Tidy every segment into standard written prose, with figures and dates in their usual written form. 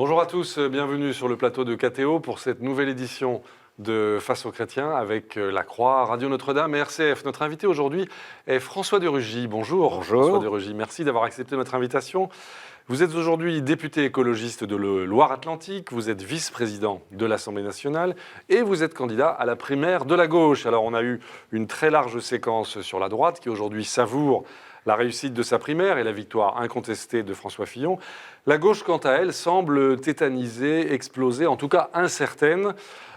Bonjour à tous, bienvenue sur le plateau de KTO pour cette nouvelle édition de Face aux chrétiens avec La Croix, Radio Notre-Dame et RCF. Notre invité aujourd'hui est François de Rugy. Bonjour. Bonjour. François de Rugy, merci d'avoir accepté notre invitation. Vous êtes aujourd'hui député écologiste de Loire-Atlantique, vous êtes vice-président de l'Assemblée nationale et vous êtes candidat à la primaire de la gauche. Alors on a eu une très large séquence sur la droite qui aujourd'hui savoure la réussite de sa primaire et la victoire incontestée de François Fillon. La gauche, quant à elle, semble tétanisée, explosée, en tout cas incertaine.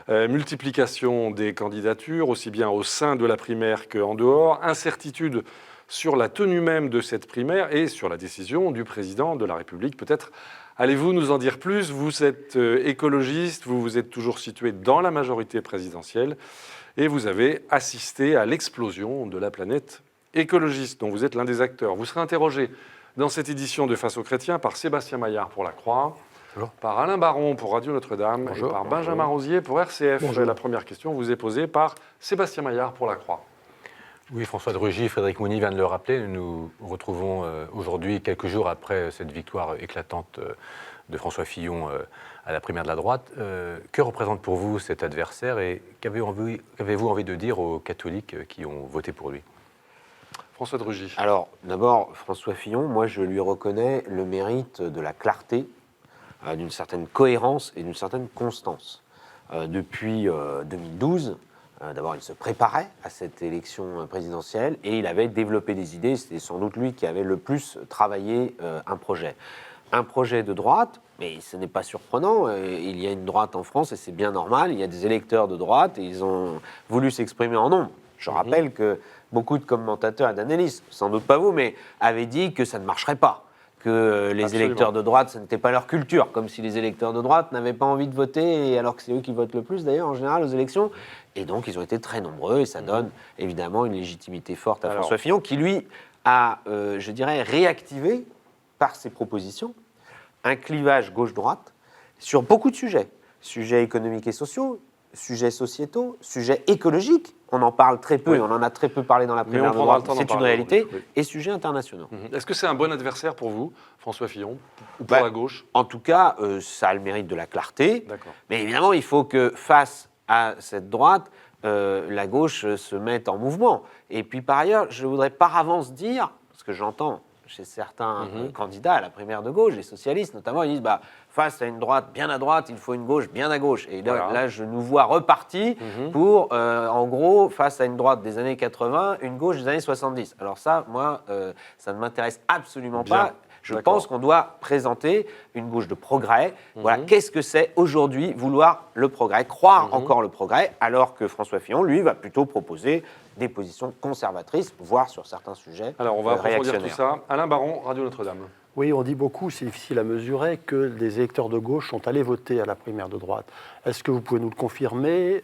Multiplication des candidatures, aussi bien au sein de la primaire qu'en dehors. Incertitude sur la tenue même de cette primaire et sur la décision du président de la République. Peut-être allez-vous nous en dire plus? Vous êtes écologiste, vous vous êtes toujours situé dans la majorité présidentielle et vous avez assisté à l'explosion de la planète écologiste, dont vous êtes l'un des acteurs. Vous serez interrogé dans cette édition de Face aux chrétiens par Sébastien Maillard pour La Croix, bonjour, par Alain Baron pour Radio Notre-Dame et par Benjamin Rosier pour RCF. Bonjour. La première question vous est posée par Sébastien Maillard pour La Croix. Oui, François de Rugy, Frédéric Mounier vient de le rappeler. Nous nous retrouvons aujourd'hui, quelques jours après cette victoire éclatante de François Fillon à la primaire de la droite. Que représente pour vous cet adversaire et qu'avez-vous envie de dire aux catholiques qui ont voté pour lui? François de Rugy. Alors, d'abord, François Fillon, moi je lui reconnais le mérite de la clarté, d'une certaine cohérence et d'une certaine constance. Depuis 2012, d'abord il se préparait à cette élection présidentielle et il avait développé des idées. C'était sans doute lui qui avait le plus travaillé un projet. Un projet de droite, mais ce n'est pas surprenant. Il y a une droite en France et c'est bien normal. Il y a des électeurs de droite et ils ont voulu s'exprimer en nombre. Je rappelle que beaucoup de commentateurs et d'analystes, sans doute pas vous, mais avaient dit que ça ne marcherait pas, que les électeurs de droite, ce n'était pas leur culture, comme si les électeurs de droite n'avaient pas envie de voter, alors que c'est eux qui votent le plus d'ailleurs en général aux élections. Et donc ils ont été très nombreux et ça donne évidemment une légitimité forte à François Fillon, qui lui a, je dirais, réactivé par ses propositions un clivage gauche-droite sur beaucoup de sujets. Sujets économiques et sociaux, sujets sociétaux, sujets écologiques, on en parle très peu, et on en a très peu parlé dans la primaire de droite, c'est une réalité, et sujets internationaux. Est-ce que c'est un bon adversaire pour vous, François Fillon, ou pour la gauche? En tout cas, ça a le mérite de la clarté, mais évidemment, il faut que face à cette droite, la gauche se mette en mouvement. Et puis par ailleurs, je voudrais par avance dire, parce que j'entends chez certains candidats à la primaire de gauche, les socialistes notamment, ils disent face à une droite bien à droite, il faut une gauche bien à gauche. Et là je nous vois repartis pour, en gros, face à une droite des années 80, une gauche des années 70. Alors ça, moi, ça ne m'intéresse absolument pas. Je pense qu'on doit présenter une gauche de progrès. Voilà, qu'est-ce que c'est aujourd'hui vouloir le progrès, croire encore le progrès, alors que François Fillon, lui, va plutôt proposer des positions conservatrices, voire sur certains sujets. Alors on va approfondir tout ça. Alain Baron, Radio Notre-Dame. Oui, on dit beaucoup, c'est difficile à mesurer, que les électeurs de gauche sont allés voter à la primaire de droite. Est-ce que vous pouvez nous le confirmer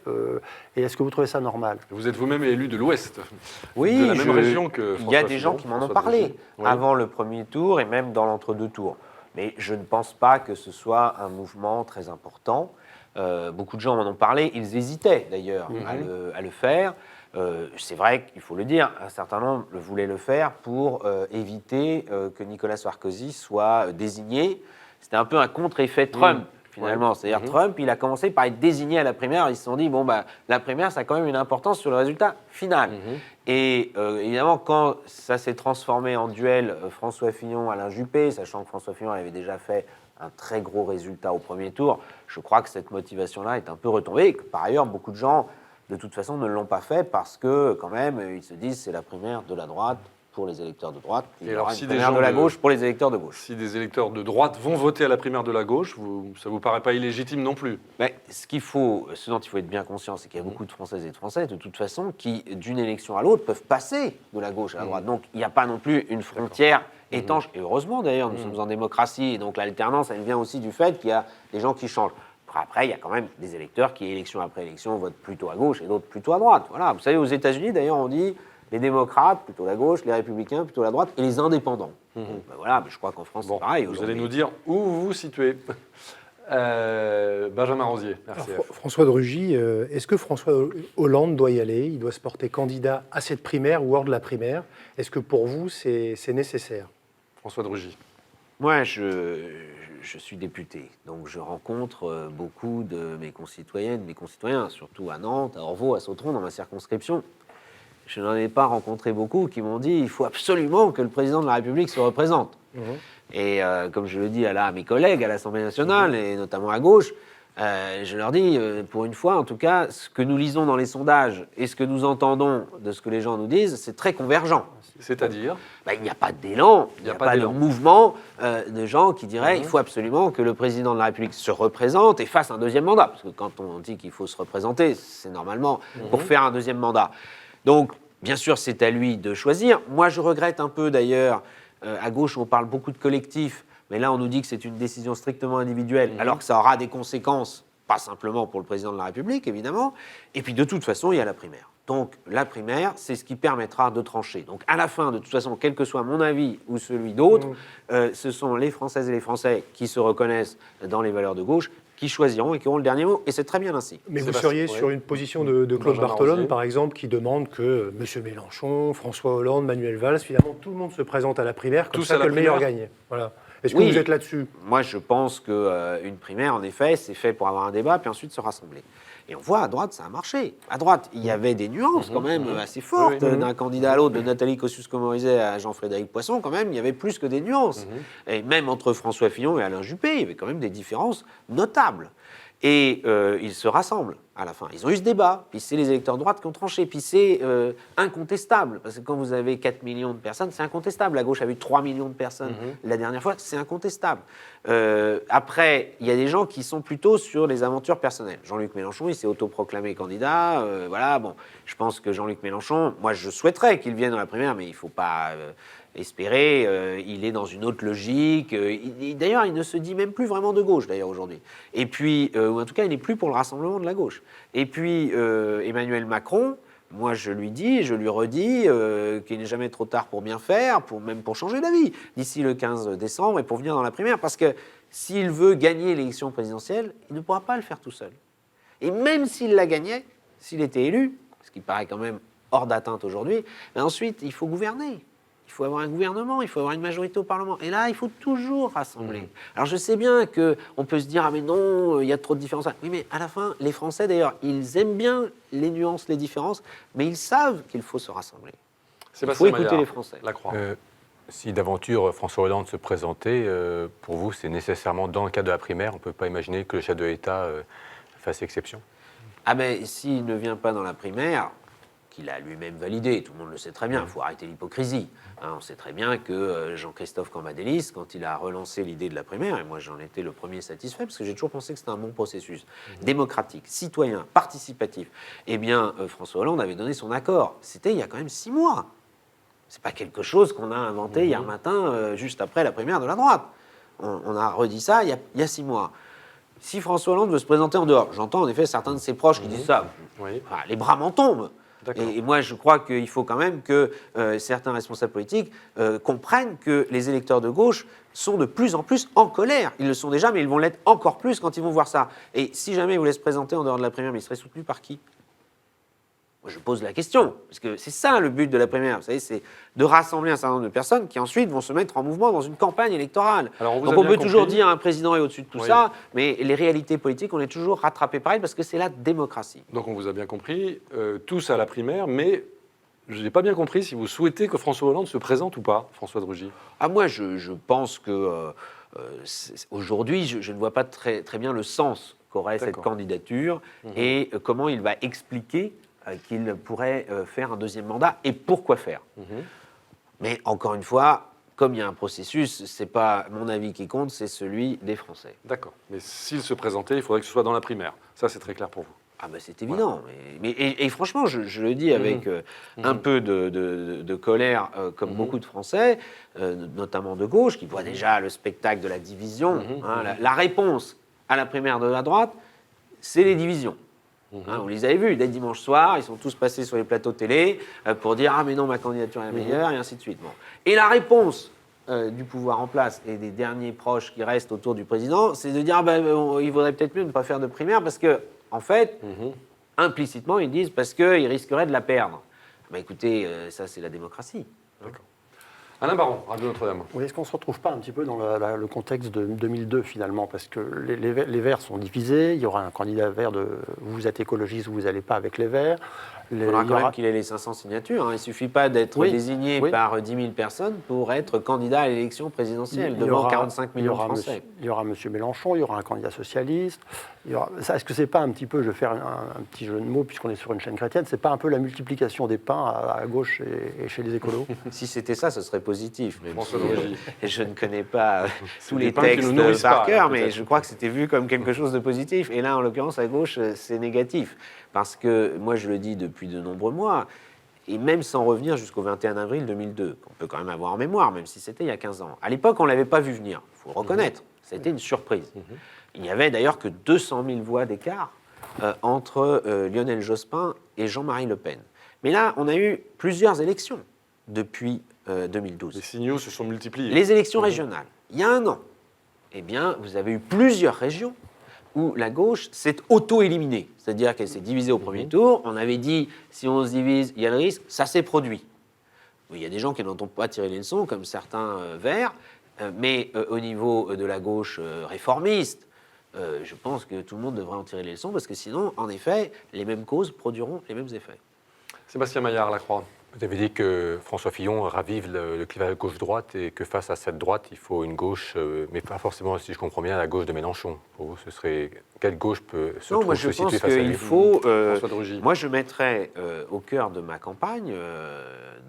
et est-ce que vous trouvez ça normal? Vous êtes vous-même élu de l'Ouest, oui, de la même région que François Il y a des gens Fillon, qui m'en ont parlé avant le premier tour et même dans l'entre-deux tours. Mais je ne pense pas que ce soit un mouvement très important. Beaucoup de gens m'en ont parlé, ils hésitaient d'ailleurs à le faire. C'est vrai qu'il faut le dire, un certain nombre voulaient le faire pour éviter que Nicolas Sarkozy soit désigné. C'était un peu un contre-effet Trump, finalement. C'est-à-dire Trump, il a commencé par être désigné à la primaire. Ils se sont dit, la primaire, ça a quand même une importance sur le résultat final. Et évidemment, quand ça s'est transformé en duel François Fillon-Alain Juppé, sachant que François Fillon avait déjà fait un très gros résultat au premier tour, je crois que cette motivation-là est un peu retombée. Et que, par ailleurs, beaucoup de gens de toute façon, ne l'ont pas fait parce que, quand même, ils se disent c'est la primaire de la droite pour les électeurs de droite, et alors, si une primaire de la gauche pour les électeurs de gauche. Si des électeurs de droite vont voter à la primaire de la gauche, ça ne vous paraît pas illégitime non plus? Mais ce dont il faut être bien conscient, c'est qu'il y a beaucoup de Françaises et de Français, de toute façon, qui, d'une élection à l'autre, peuvent passer de la gauche à la droite. Donc, il n'y a pas non plus une frontière étanche. Et heureusement, d'ailleurs, nous sommes en démocratie, et donc l'alternance, elle vient aussi du fait qu'il y a des gens qui changent. Après, il y a quand même des électeurs qui, élection après élection, votent plutôt à gauche et d'autres plutôt à droite. Voilà. Vous savez, aux États-Unis, d'ailleurs, on dit les démocrates, plutôt la gauche, les républicains, plutôt la droite, et les indépendants. Voilà, mais je crois qu'en France, c'est pareil. Vous allez nous dire où vous vous situez. Benjamin Rosier, merci. François de Rugy, est-ce que François Hollande doit y aller? Il doit se porter candidat à cette primaire ou hors de la primaire? Est-ce que pour vous, c'est nécessaire? François de Rugy. Moi, je suis député, donc je rencontre beaucoup de mes concitoyennes, mes concitoyens, surtout à Nantes, à Orvaux, à Sautron, dans ma circonscription. Je n'en ai pas rencontré beaucoup qui m'ont dit il faut absolument que le président de la République se représente. Et comme je le dis à mes collègues à l'Assemblée nationale, et notamment à gauche, je leur dis, pour une fois, en tout cas, ce que nous lisons dans les sondages et ce que nous entendons de ce que les gens nous disent, c'est très convergent. C'est-à-dire Il n'y a pas d'élan, il n'y a pas de mouvement de gens qui diraient il faut absolument que le président de la République se représente et fasse un deuxième mandat. Parce que quand on dit qu'il faut se représenter, c'est normalement pour faire un deuxième mandat. Donc, bien sûr, c'est à lui de choisir. Moi, je regrette un peu d'ailleurs, à gauche, on parle beaucoup de collectif, mais là, on nous dit que c'est une décision strictement individuelle, alors que ça aura des conséquences, pas simplement pour le président de la République, évidemment. Et puis, de toute façon, il y a la primaire. Donc, la primaire, c'est ce qui permettra de trancher. Donc, à la fin, de toute façon, quel que soit mon avis ou celui d'autres, ce sont les Françaises et les Français qui se reconnaissent dans les valeurs de gauche qui choisiront et qui auront le dernier mot, et c'est très bien ainsi. Mais vous seriez sur une position de Claude Benjamin Barthelone, Rosier. par exemple, qui demande que M. Mélenchon, François Hollande, Manuel Valls, finalement, tout le monde se présente à la primaire, comme Tous ça à la que le meilleur primaire. gagne. Voilà. Est-ce que Oui. vous êtes là-dessus? Moi, je pense qu'une primaire, en effet, c'est fait pour avoir un débat, puis ensuite se rassembler. Et on voit, à droite, ça a marché. À droite, il y avait des nuances, quand même, assez fortes, d'un candidat à l'autre, de Nathalie Kosciusko-Morizet à Jean-Frédéric Poisson, quand même, il y avait plus que des nuances. Et même entre François Fillon et Alain Juppé, il y avait quand même des différences notables. Et ils se rassemblent à la fin. Ils ont eu ce débat, puis c'est les électeurs de droite qui ont tranché, puis c'est incontestable, parce que quand vous avez 4 millions de personnes, c'est incontestable. La gauche a eu 3 millions de personnes la dernière fois, c'est incontestable. Après, il y a des gens qui sont plutôt sur les aventures personnelles. Jean-Luc Mélenchon, il s'est autoproclamé candidat, voilà, bon, je pense que Jean-Luc Mélenchon, moi je souhaiterais qu'il vienne dans la primaire, mais il ne faut pas... espérer, il est dans une autre logique. D'ailleurs, il ne se dit même plus vraiment de gauche, d'ailleurs, aujourd'hui. Et puis, ou en tout cas, il n'est plus pour le rassemblement de la gauche. Et puis, Emmanuel Macron, moi, je lui dis, je lui redis qu'il n'est jamais trop tard pour bien faire, même pour changer d'avis, d'ici le 15 décembre et pour venir dans la primaire. Parce que s'il veut gagner l'élection présidentielle, il ne pourra pas le faire tout seul. Et même s'il la gagnait, s'il était élu, ce qui paraît quand même hors d'atteinte aujourd'hui, ben ensuite, il faut gouverner. Il faut avoir un gouvernement, il faut avoir une majorité au Parlement. Et là, il faut toujours rassembler. Alors, je sais bien qu'on peut se dire « Ah, mais non, il y a trop de différences. » Oui, mais à la fin, les Français, d'ailleurs, ils aiment bien les nuances, les différences, mais ils savent qu'il faut se rassembler. Il faut écouter les Français. La Croix. Si d'aventure François Hollande se présentait, pour vous, c'est nécessairement dans le cadre de la primaire. On ne peut pas imaginer que le chef de l'État fasse exception. Ah ben, s'il ne vient pas dans la primaire, qu'il a lui-même validé, tout le monde le sait très bien, il faut arrêter l'hypocrisie. Hein, on sait très bien que Jean-Christophe Cambadélis, quand il a relancé l'idée de la primaire, et moi j'en étais le premier satisfait, parce que j'ai toujours pensé que c'était un bon processus, démocratique, citoyen, participatif, eh bien François Hollande avait donné son accord. C'était il y a quand même 6 mois. C'est pas quelque chose qu'on a inventé hier matin, juste après la primaire de la droite. On a redit ça il y a 6 mois. Si François Hollande veut se présenter en dehors, j'entends en effet certains de ses proches qui disent ça, Oui. enfin, les bras m'en tombent. Et moi, je crois qu'il faut quand même que certains responsables politiques comprennent que les électeurs de gauche sont de plus en plus en colère. Ils le sont déjà, mais ils vont l'être encore plus quand ils vont voir ça. Et si jamais ils voulaient se présenter en dehors de la primaire, mais ils seraient soutenus par qui ? Moi, je pose la question, parce que c'est ça le but de la primaire, vous savez, c'est de rassembler un certain nombre de personnes qui ensuite vont se mettre en mouvement dans une campagne électorale. Alors, on vous Donc a on bien peut toujours compris. dire un président est au-dessus de tout Oui. ça, mais les réalités politiques, on est toujours rattrapé par elles parce que c'est la démocratie. Donc on vous a bien compris, tous à la primaire, mais je n'ai pas bien compris si vous souhaitez que François Hollande se présente ou pas, François de Rugy. Ah, moi, je pense que aujourd'hui, je ne vois pas très bien le sens qu'aurait cette D'accord. candidature et comment il va expliquer qu'il pourrait faire un deuxième mandat et pourquoi faire. Mais encore une fois, comme il y a un processus, c'est pas mon avis qui compte, c'est celui des Français. D'accord. Mais s'il se présentait, il faudrait que ce soit dans la primaire. Ça, c'est très clair pour vous. Ah ben c'est évident. Et franchement, je le dis avec un peu de colère, comme beaucoup de Français, notamment de gauche, qui voient déjà le spectacle de la division. Hein, la réponse à la primaire de la droite, c'est les divisions. Hein, vous les avez vus, dès dimanche soir, ils sont tous passés sur les plateaux télé pour dire « Ah mais non, ma candidature est la meilleure », et ainsi de suite. Bon. Et la réponse du pouvoir en place et des derniers proches qui restent autour du président, c'est de dire « Ah ben, il vaudrait peut-être mieux ne pas faire de primaire parce que en fait, implicitement, ils disent parce qu'ils risqueraient de la perdre. Bah, écoutez, ça, c'est la démocratie. Alain Baron, Radio Notre-Dame. Oui, est-ce qu'on ne se retrouve pas un petit peu dans le contexte de 2002 finalement? Parce que les Verts sont divisés, il y aura un candidat vert de vous êtes écologiste ou vous n'allez pas avec les Verts. Il faudra quand même qu'il ait les 500 signatures. Il ne suffit pas d'être désigné par 10 000 personnes pour être candidat à l'élection présidentielle devant 45 millions de Français. Il y aura M. Mélenchon, il y aura un candidat socialiste. Est-ce que ce n'est pas un petit peu, je vais faire un petit jeu de mots puisqu'on est sur une chaîne chrétienne, c'est pas un peu la multiplication des pains à gauche et chez les écolos? Si c'était ça, ce serait positif. Même François si, Drugy. je ne connais pas tous des les pains qui nous textes nourrissent par pas, cœur, peut-être. mais je crois que c'était vu comme quelque chose de positif. Et là, en l'occurrence, à gauche, c'est négatif. Parce que, moi, je le dis depuis de nombreux mois, et même sans revenir jusqu'au 21 avril 2002, qu'on peut quand même avoir en mémoire, même si c'était il y a 15 ans. À l'époque, on ne l'avait pas vu venir, il faut le reconnaître. C'était une surprise. Il n'y avait d'ailleurs que 200 000 voix d'écart entre Lionel Jospin et Jean-Marie Le Pen. Mais là, on a eu plusieurs élections depuis 2012. Les signaux se sont multipliés. Les élections régionales, il y a un an, eh bien, vous avez eu plusieurs régions où la gauche s'est auto-éliminée. C'est-à-dire qu'elle s'est divisée au premier tour. On avait dit, si on se divise, il y a le risque. Ça s'est produit. Il y a des gens qui n'en ont pas tiré les leçons, comme certains verts, mais au niveau de la gauche réformiste, je pense que tout le monde devrait en tirer les leçons, parce que sinon, en effet, les mêmes causes produiront les mêmes effets. Sébastien Maillard, La Croix. Vous avez dit que François Fillon ravive le clivage gauche-droite et que face à cette droite, il faut une gauche, mais pas forcément, si je comprends bien, la gauche de Mélenchon. Pour vous, ce serait quelle gauche peut se Non, moi je situer pense face à lui? qu'il faut. François Drugy. Moi je mettrais au cœur de ma campagne,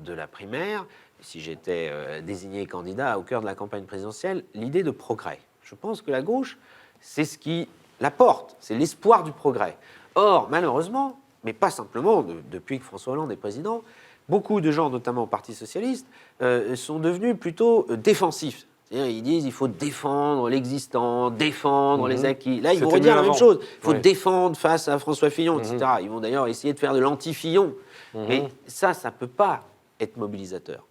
de la primaire, si j'étais désigné candidat au cœur de la campagne présidentielle, l'idée de progrès. Je pense que la gauche, c'est ce qui la porte, c'est l'espoir du progrès. Or, malheureusement, mais pas simplement depuis que François Hollande est président, beaucoup de gens, notamment au Parti socialiste, sont devenus plutôt défensifs. C'est-à-dire, ils disent qu'il faut défendre l'existant, défendre les acquis. Là, ils vont C'était redire mieux la même avant. chose. Il faut Ouais. défendre face à François Fillon, etc. Ils vont d'ailleurs essayer de faire de l'anti-Fillon. Mais ça ne peut pas être mobilisateur.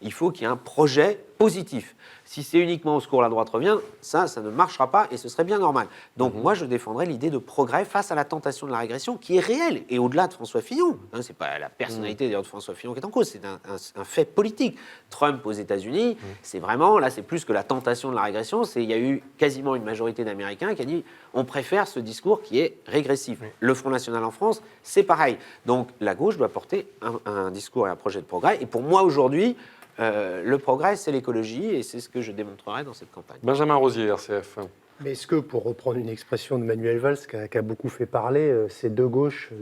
Il faut qu'il y ait un projet positif. Si c'est uniquement au secours la droite revient, ça ne marchera pas et ce serait bien normal. Donc moi, je défendrais l'idée de progrès face à la tentation de la régression qui est réelle et au-delà de François Fillon. Hein, c'est pas la personnalité d'ailleurs de François Fillon qui est en cause, c'est un fait politique. Trump aux États-Unis, c'est vraiment, là, c'est plus que la tentation de la régression, il y a eu quasiment une majorité d'Américains qui a dit on préfère ce discours qui est régressif. Le Front National en France, c'est pareil. Donc la gauche doit porter un discours et un projet de progrès. Et pour moi aujourd'hui, le progrès, c'est l'écologie, et c'est ce que je démontrerai dans cette campagne. Benjamin Rosier, RCF. Mais est-ce que, pour reprendre une expression de Manuel Valls, qui a beaucoup fait parler, c'est deux gauches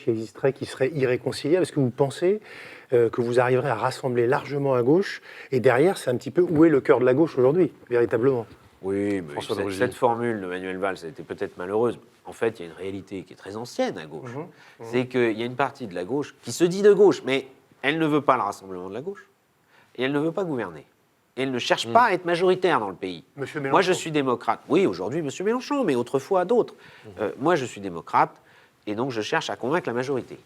qui existeraient, qui seraient irréconciliables? Est-ce que vous pensez que vous arriverez à rassembler largement à gauche? Et derrière, c'est un petit peu où est le cœur de la gauche aujourd'hui, véritablement? Oui, mais François Drugy. cette formule de Manuel Valls a été peut-être malheureuse. En fait, il y a une réalité qui est très ancienne à gauche. C'est qu'il y a une partie de la gauche qui se dit de gauche, mais elle ne veut pas le rassemblement de la gauche. Et elle ne veut pas gouverner. Et elle ne cherche pas à être majoritaire dans le pays. Monsieur Mélenchon. Moi, je suis démocrate. Oui, aujourd'hui, M. Mélenchon, mais autrefois d'autres. Moi, je suis démocrate, et donc je cherche à convaincre la majorité.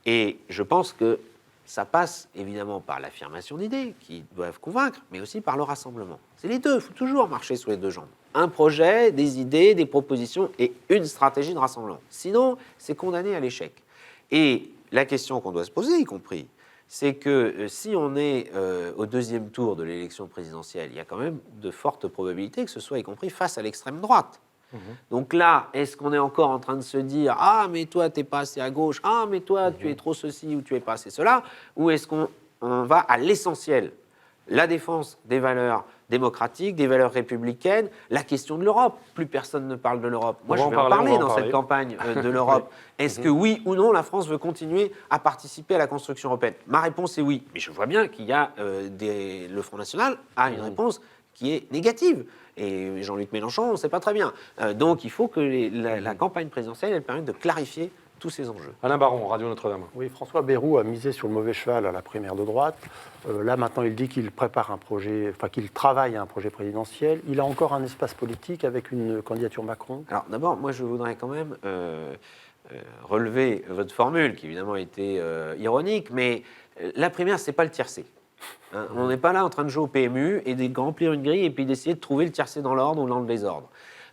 Et je pense que ça passe évidemment par l'affirmation d'idées qui doivent convaincre, mais aussi par le rassemblement. C'est les deux, il faut toujours marcher sur les deux jambes. Un projet, des idées, des propositions et une stratégie de rassemblement. Sinon, c'est condamné à l'échec. Et la question qu'on doit se poser, y compris, c'est que si on est au deuxième tour de l'élection présidentielle, il y a quand même de fortes probabilités que ce soit y compris face à l'extrême droite. Donc là, est-ce qu'on est encore en train de se dire « Ah, mais toi, t'es pas assez à gauche. Ah, mais toi, tu es trop ceci ou tu es pas assez cela » ou est-ce qu'on va à l'essentiel, la défense des valeurs démocratiques, des valeurs républicaines, la question de l'Europe. Plus personne ne parle de l'Europe. Moi, je vais en parler dans cette campagne de l'Europe. Est-ce que oui ou non, la France veut continuer à participer à la construction européenne? Ma réponse est oui. Mais je vois bien qu'il y a le Front National a une réponse qui est négative. Et Jean-Luc Mélenchon, on ne sait pas très bien. Donc, il faut que la campagne présidentielle, elle permette de clarifier tous ces enjeux. Alain Baron, Radio Notre-Dame. Oui, François Bayrou a misé sur le mauvais cheval à la primaire de droite. Là, maintenant, il dit qu'il prépare un projet, enfin qu'il travaille à un projet présidentiel. Il a encore un espace politique avec une candidature Macron. Alors, d'abord, moi, je voudrais quand même relever votre formule, qui évidemment était ironique, mais la primaire, c'est pas le tiercé. Hein, on n'est pas là en train de jouer au PMU et de remplir une grille et puis d'essayer de trouver le tiercé dans l'ordre ou dans le désordre.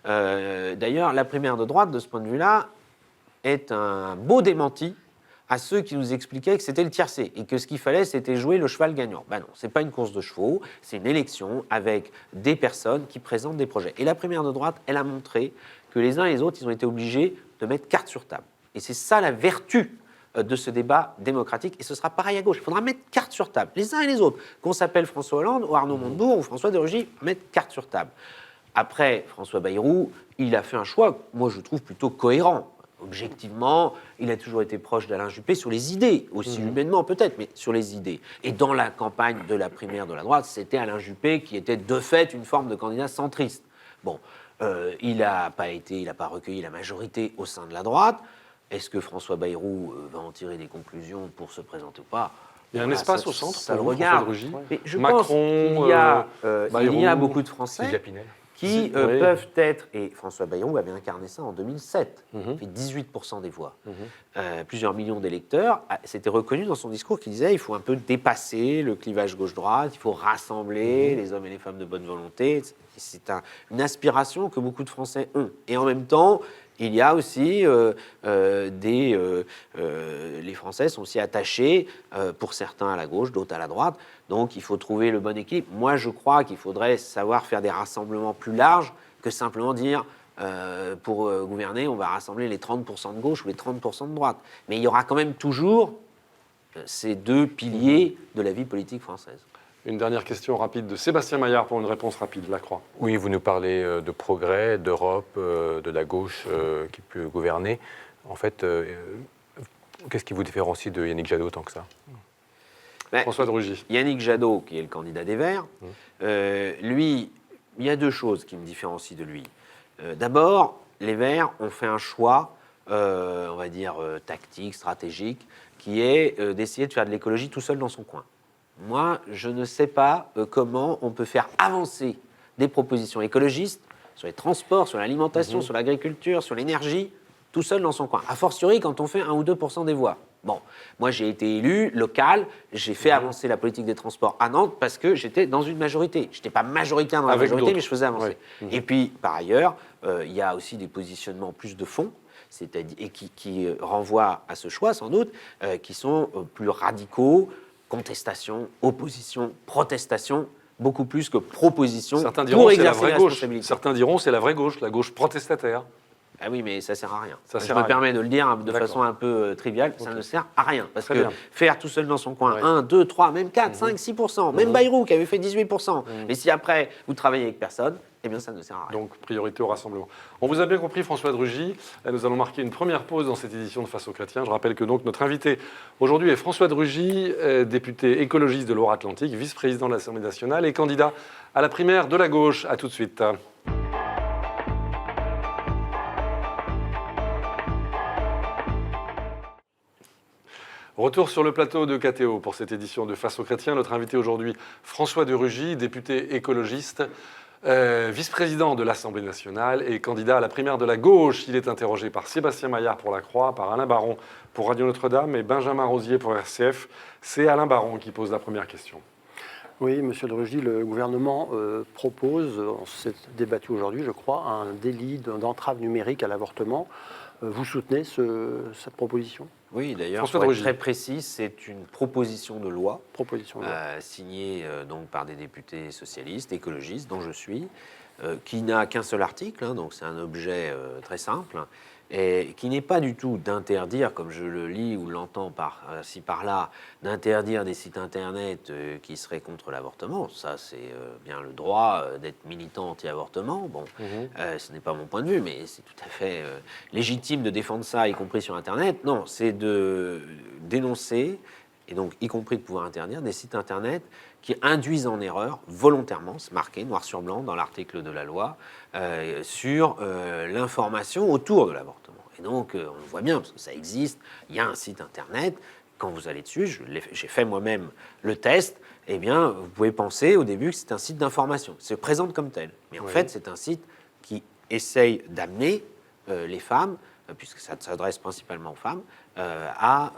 D'ailleurs, la primaire de droite, de ce point de vue-là, est un beau démenti à ceux qui nous expliquaient que c'était le tiercé et que ce qu'il fallait, c'était jouer le cheval gagnant. Ben non, c'est pas une course de chevaux, c'est une élection avec des personnes qui présentent des projets. Et la primaire de droite, elle a montré que les uns et les autres, ils ont été obligés de mettre carte sur table. Et c'est ça la vertu de ce débat démocratique, et ce sera pareil à gauche. Il faudra mettre carte sur table, les uns et les autres. Qu'on s'appelle François Hollande ou Arnaud Montebourg ou François de Rugy, mettre carte sur table. Après, François Bayrou, il a fait un choix, moi je trouve plutôt cohérent. Objectivement, il a toujours été proche d'Alain Juppé sur les idées, aussi humainement peut-être, mais sur les idées. Et dans la campagne de la primaire de la droite, c'était Alain Juppé qui était de fait une forme de candidat centriste. Bon, il n'a pas recueilli la majorité au sein de la droite. Est-ce que François Bayrou va en tirer des conclusions pour se présenter ou pas? Il y a un espace au centre ça pour le vous, François regarde. de Rugy. Mais je Macron, pense qu'il y a beaucoup de Sylvia Français Pinel. qui Oui. peuvent être, et François Bayrou avait incarné ça en 2007, Mhm. il fait 18% des voix, plusieurs millions d'électeurs, c'était reconnu dans son discours qui disait il faut un peu dépasser le clivage gauche-droite, il faut rassembler les hommes et les femmes de bonne volonté. C'est une aspiration que beaucoup de Français ont. Et en même temps, il y a aussi les Français sont aussi attachés, pour certains à la gauche, d'autres à la droite. Donc il faut trouver le bon équilibre. Moi, je crois qu'il faudrait savoir faire des rassemblements plus larges que simplement dire pour gouverner, on va rassembler les 30% de gauche ou les 30% de droite. Mais il y aura quand même toujours ces deux piliers de la vie politique française. Une dernière question rapide de Sébastien Maillard pour une réponse rapide, la Croix. Oui, vous nous parlez de progrès, d'Europe, de la gauche qui peut gouverner. En fait, qu'est-ce qui vous différencie de Yannick Jadot tant que ça? Ben, François de Rugy. Yannick Jadot, qui est le candidat des Verts, lui, il y a deux choses qui me différencient de lui. D'abord, les Verts ont fait un choix, on va dire, tactique, stratégique, qui est d'essayer de faire de l'écologie tout seul dans son coin. Moi, je ne sais pas comment on peut faire avancer des propositions écologistes sur les transports, sur l'alimentation, sur l'agriculture, sur l'énergie, tout seul dans son coin. A fortiori, quand on fait 1 ou 2% des voix. Bon, moi j'ai été élu local, j'ai fait avancer la politique des transports à Nantes parce que j'étais dans une majorité. Je n'étais pas majoritaire dans la Avec majorité, d'autres. mais je faisais avancer. Ouais. Et puis, par ailleurs, il y a aussi des positionnements plus de fond, c'est-à-dire, et qui renvoient à ce choix sans doute, qui sont plus radicaux, contestation, opposition, protestation, beaucoup plus que proposition Certains diront pour c'est la exercer vraie les gauche. responsabilités. Certains diront c'est la vraie gauche, la gauche protestataire. Ah oui, mais ça sert à rien. Ça Je sert me à rien. permets de le dire de D'accord. façon un peu triviale, ça ne sert à rien. Parce Très que bien. faire tout seul dans son coin, Ouais. 1, 2, 3, même 4, 5, 6%, même Bayrou qui avait fait 18%, mais si après vous travaillez avec personne, eh bien ça ne sert à rien. Donc, priorité au rassemblement. On vous a bien compris, François de Rugy. Nous allons marquer une première pause dans cette édition de Face aux chrétiens. Je rappelle que donc notre invité aujourd'hui est François de Rugy, député écologiste de Loire-Atlantique, vice-président de l'Assemblée nationale et candidat à la primaire de la gauche. À tout de suite. Retour sur le plateau de KTO pour cette édition de Face aux chrétiens. Notre invité aujourd'hui, François de Rugy, député écologiste, vice-président de l'Assemblée nationale et candidat à la primaire de la gauche. Il est interrogé par Sébastien Maillard pour La Croix, par Alain Baron pour Radio Notre-Dame et Benjamin Rosier pour RCF. C'est Alain Baron qui pose la première question. Oui, monsieur de Rugy, le gouvernement propose, on s'est débattu aujourd'hui, je crois, un délit d'entrave numérique à l'avortement. Vous soutenez cette proposition? Oui, d'ailleurs, François pour de être Rugy. très précis, c'est une proposition de loi Proposition de loi. signée donc par des députés socialistes, écologistes, dont je suis, qui n'a qu'un seul article, hein, donc c'est un objet très simple, et qui n'est pas du tout d'interdire, comme je le lis ou l'entends par-ci par-là, d'interdire des sites internet qui seraient contre l'avortement. Ça, c'est bien le droit d'être militant anti-avortement. Bon, ce n'est pas mon point de vue, mais c'est tout à fait légitime de défendre ça, y compris sur Internet. Non, c'est de dénoncer, et donc y compris de pouvoir interdire, des sites Internet qui induisent en erreur, volontairement, c'est marqué noir sur blanc dans l'article de la loi, sur l'information autour de l'avortement. Et donc, on le voit bien, parce que ça existe, il y a un site Internet, quand vous allez dessus, j'ai fait moi-même le test, eh bien, vous pouvez penser au début que c'est un site d'information, se présente comme tel. Mais en fait, c'est un site qui essaye d'amener les femmes, puisque ça s'adresse principalement aux femmes, à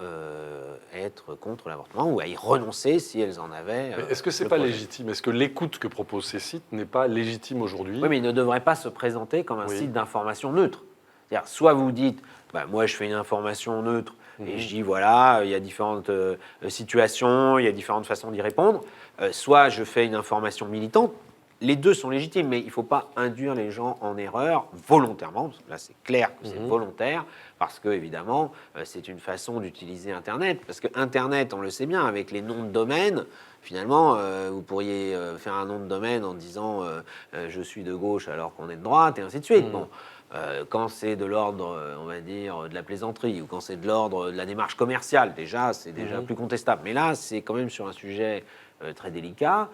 être contre l'avortement ou à y renoncer si elles en avaient. Mais est-ce que c'est le pas projet. légitime? Est-ce que l'écoute que proposent ces sites n'est pas légitime aujourd'hui? Oui, mais il ne devrait pas se présenter comme un Oui. site d'information neutre. C'est-à-dire, soit vous dites, bah, moi je fais une information neutre, et je dis voilà, il y a différentes situations, il y a différentes façons d'y répondre. Soit je fais une information militante. Les deux sont légitimes, mais il ne faut pas induire les gens en erreur volontairement. Parce que là, c'est clair que c'est volontaire, parce que, évidemment, c'est une façon d'utiliser Internet. Parce que Internet, on le sait bien, avec les noms de domaine, finalement, vous pourriez faire un nom de domaine en disant je suis de gauche alors qu'on est de droite, et ainsi de suite. Bon. Quand c'est de l'ordre, on va dire, de la plaisanterie, ou quand c'est de l'ordre de la démarche commerciale, déjà, c'est déjà plus contestable. Mais là, c'est quand même sur un sujet très délicat,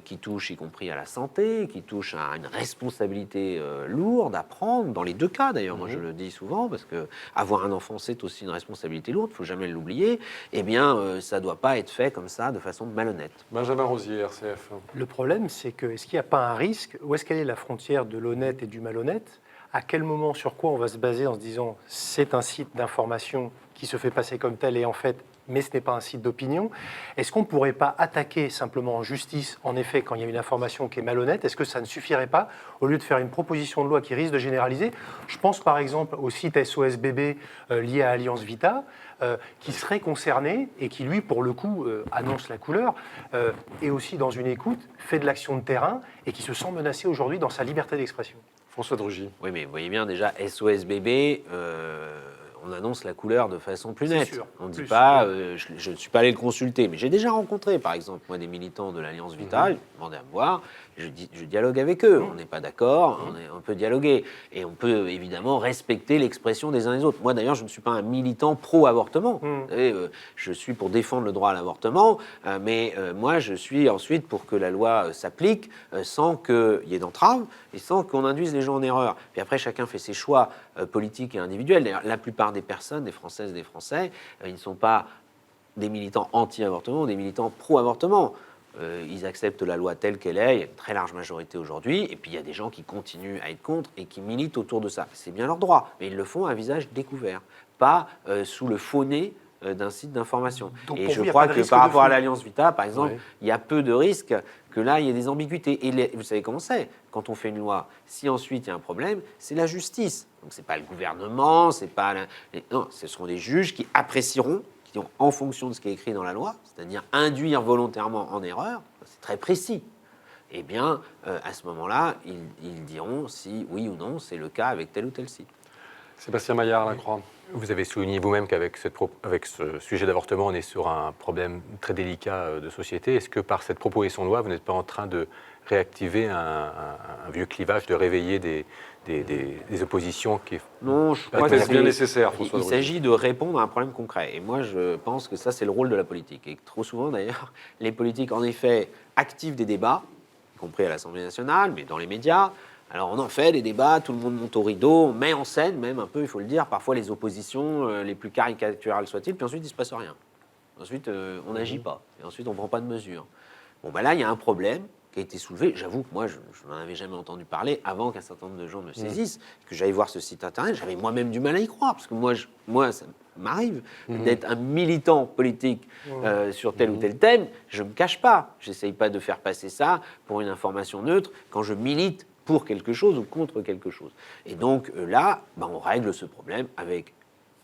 qui touche y compris à la santé, qui touche à une responsabilité lourde à prendre, dans les deux cas d'ailleurs, moi je le dis souvent, parce que avoir un enfant c'est aussi une responsabilité lourde, il ne faut jamais l'oublier, eh bien ça ne doit pas être fait comme ça, de façon malhonnête. Benjamin Rosier, RCF. Le problème, c'est que est-ce qu'il n'y a pas un risque? Où est-ce qu'elle est la frontière de l'honnête et du malhonnête? À quel moment, sur quoi on va se baser en se disant c'est un site d'information qui se fait passer comme tel et en fait, mais ce n'est pas un site d'opinion? Est-ce qu'on ne pourrait pas attaquer simplement en justice, en effet, quand il y a une information qui est malhonnête? Est-ce que ça ne suffirait pas, au lieu de faire une proposition de loi qui risque de généraliser? Je pense par exemple au site SOS Bébé lié à Alliance Vita, qui serait concerné et qui, lui, pour le coup, annonce la couleur, et aussi dans une écoute, fait de l'action de terrain et qui se sent menacé aujourd'hui dans sa liberté d'expression. François de Rugy. Oui, mais vous voyez bien déjà, SOS Bébé, on annonce la couleur de façon plus nette. Sûr, On ne dit plus, pas, je ne suis pas allé le consulter, mais j'ai déjà rencontré, par exemple, moi, des militants de l'Alliance Vita, ils m'ont demandé à me voir, je dialogue avec eux. On n'est pas d'accord, on peut dialoguer. Et on peut évidemment respecter l'expression des uns et des autres. Moi, d'ailleurs, je ne suis pas un militant pro-avortement. Vous savez, je suis pour défendre le droit à l'avortement, mais moi, je suis ensuite pour que la loi s'applique sans qu'il y ait d'entrave et sans qu'on induise les gens en erreur. Puis après, chacun fait ses choix politiques et individuels. D'ailleurs, la plupart des personnes, des Françaises, des Français, ils ne sont pas des militants anti-avortement, des militants pro-avortement. Ils acceptent la loi telle qu'elle est, il y a une très large majorité aujourd'hui, et puis il y a des gens qui continuent à être contre et qui militent autour de ça. C'est bien leur droit, mais ils le font à un visage découvert, pas sous le faux nez d'un site d'information. Donc, et pour je vous, il y a crois pas de que risque par de rapport à flou. l'Alliance Vita, par exemple, Ouais. il y a peu de risques que là, il y ait des ambiguïtés. Et vous savez comment c'est quand on fait une loi? Si ensuite il y a un problème, c'est la justice. Donc c'est pas le gouvernement, c'est pas non, ce seront des juges qui apprécieront, qui ont en fonction de ce qui est écrit dans la loi, c'est-à-dire induire volontairement en erreur, c'est très précis. Eh bien, à ce moment-là, ils diront si oui ou non c'est le cas avec tel ou tel site. Sébastien Maillard, La Croix. Vous avez souligné vous-même qu'avec avec ce sujet d'avortement, on est sur un problème très délicat de société. Est-ce que par cette proposition de loi, vous n'êtes pas en train de réactiver un vieux clivage, de réveiller des oppositions qui... Non, je Pas crois que est-ce bien c'est- nécessaire, François il de Rugy. s'agit de répondre à un problème concret. Et moi, je pense que ça, c'est le rôle de la politique. Et trop souvent, d'ailleurs, les politiques, en effet, activent des débats, y compris à l'Assemblée nationale, mais dans les médias. Alors, on en fait des débats, tout le monde monte au rideau, on met en scène, même un peu, il faut le dire, parfois les oppositions les plus caricaturales soient-ils, puis ensuite, il ne se passe rien. Ensuite, on n'agit pas. Et ensuite, on ne prend pas de mesures. Bon, ben là, il y a un problème qui a été soulevé. J'avoue que moi, je n'en avais jamais entendu parler avant qu'un certain nombre de gens me saisissent, que j'aille voir ce site internet. J'avais moi-même du mal à y croire, parce que moi ça m'arrive d'être un militant politique sur tel ou tel thème. Je ne me cache pas. J'essaye pas de faire passer ça pour une information neutre quand je milite pour quelque chose ou contre quelque chose. Et donc là, ben, on règle ce problème avec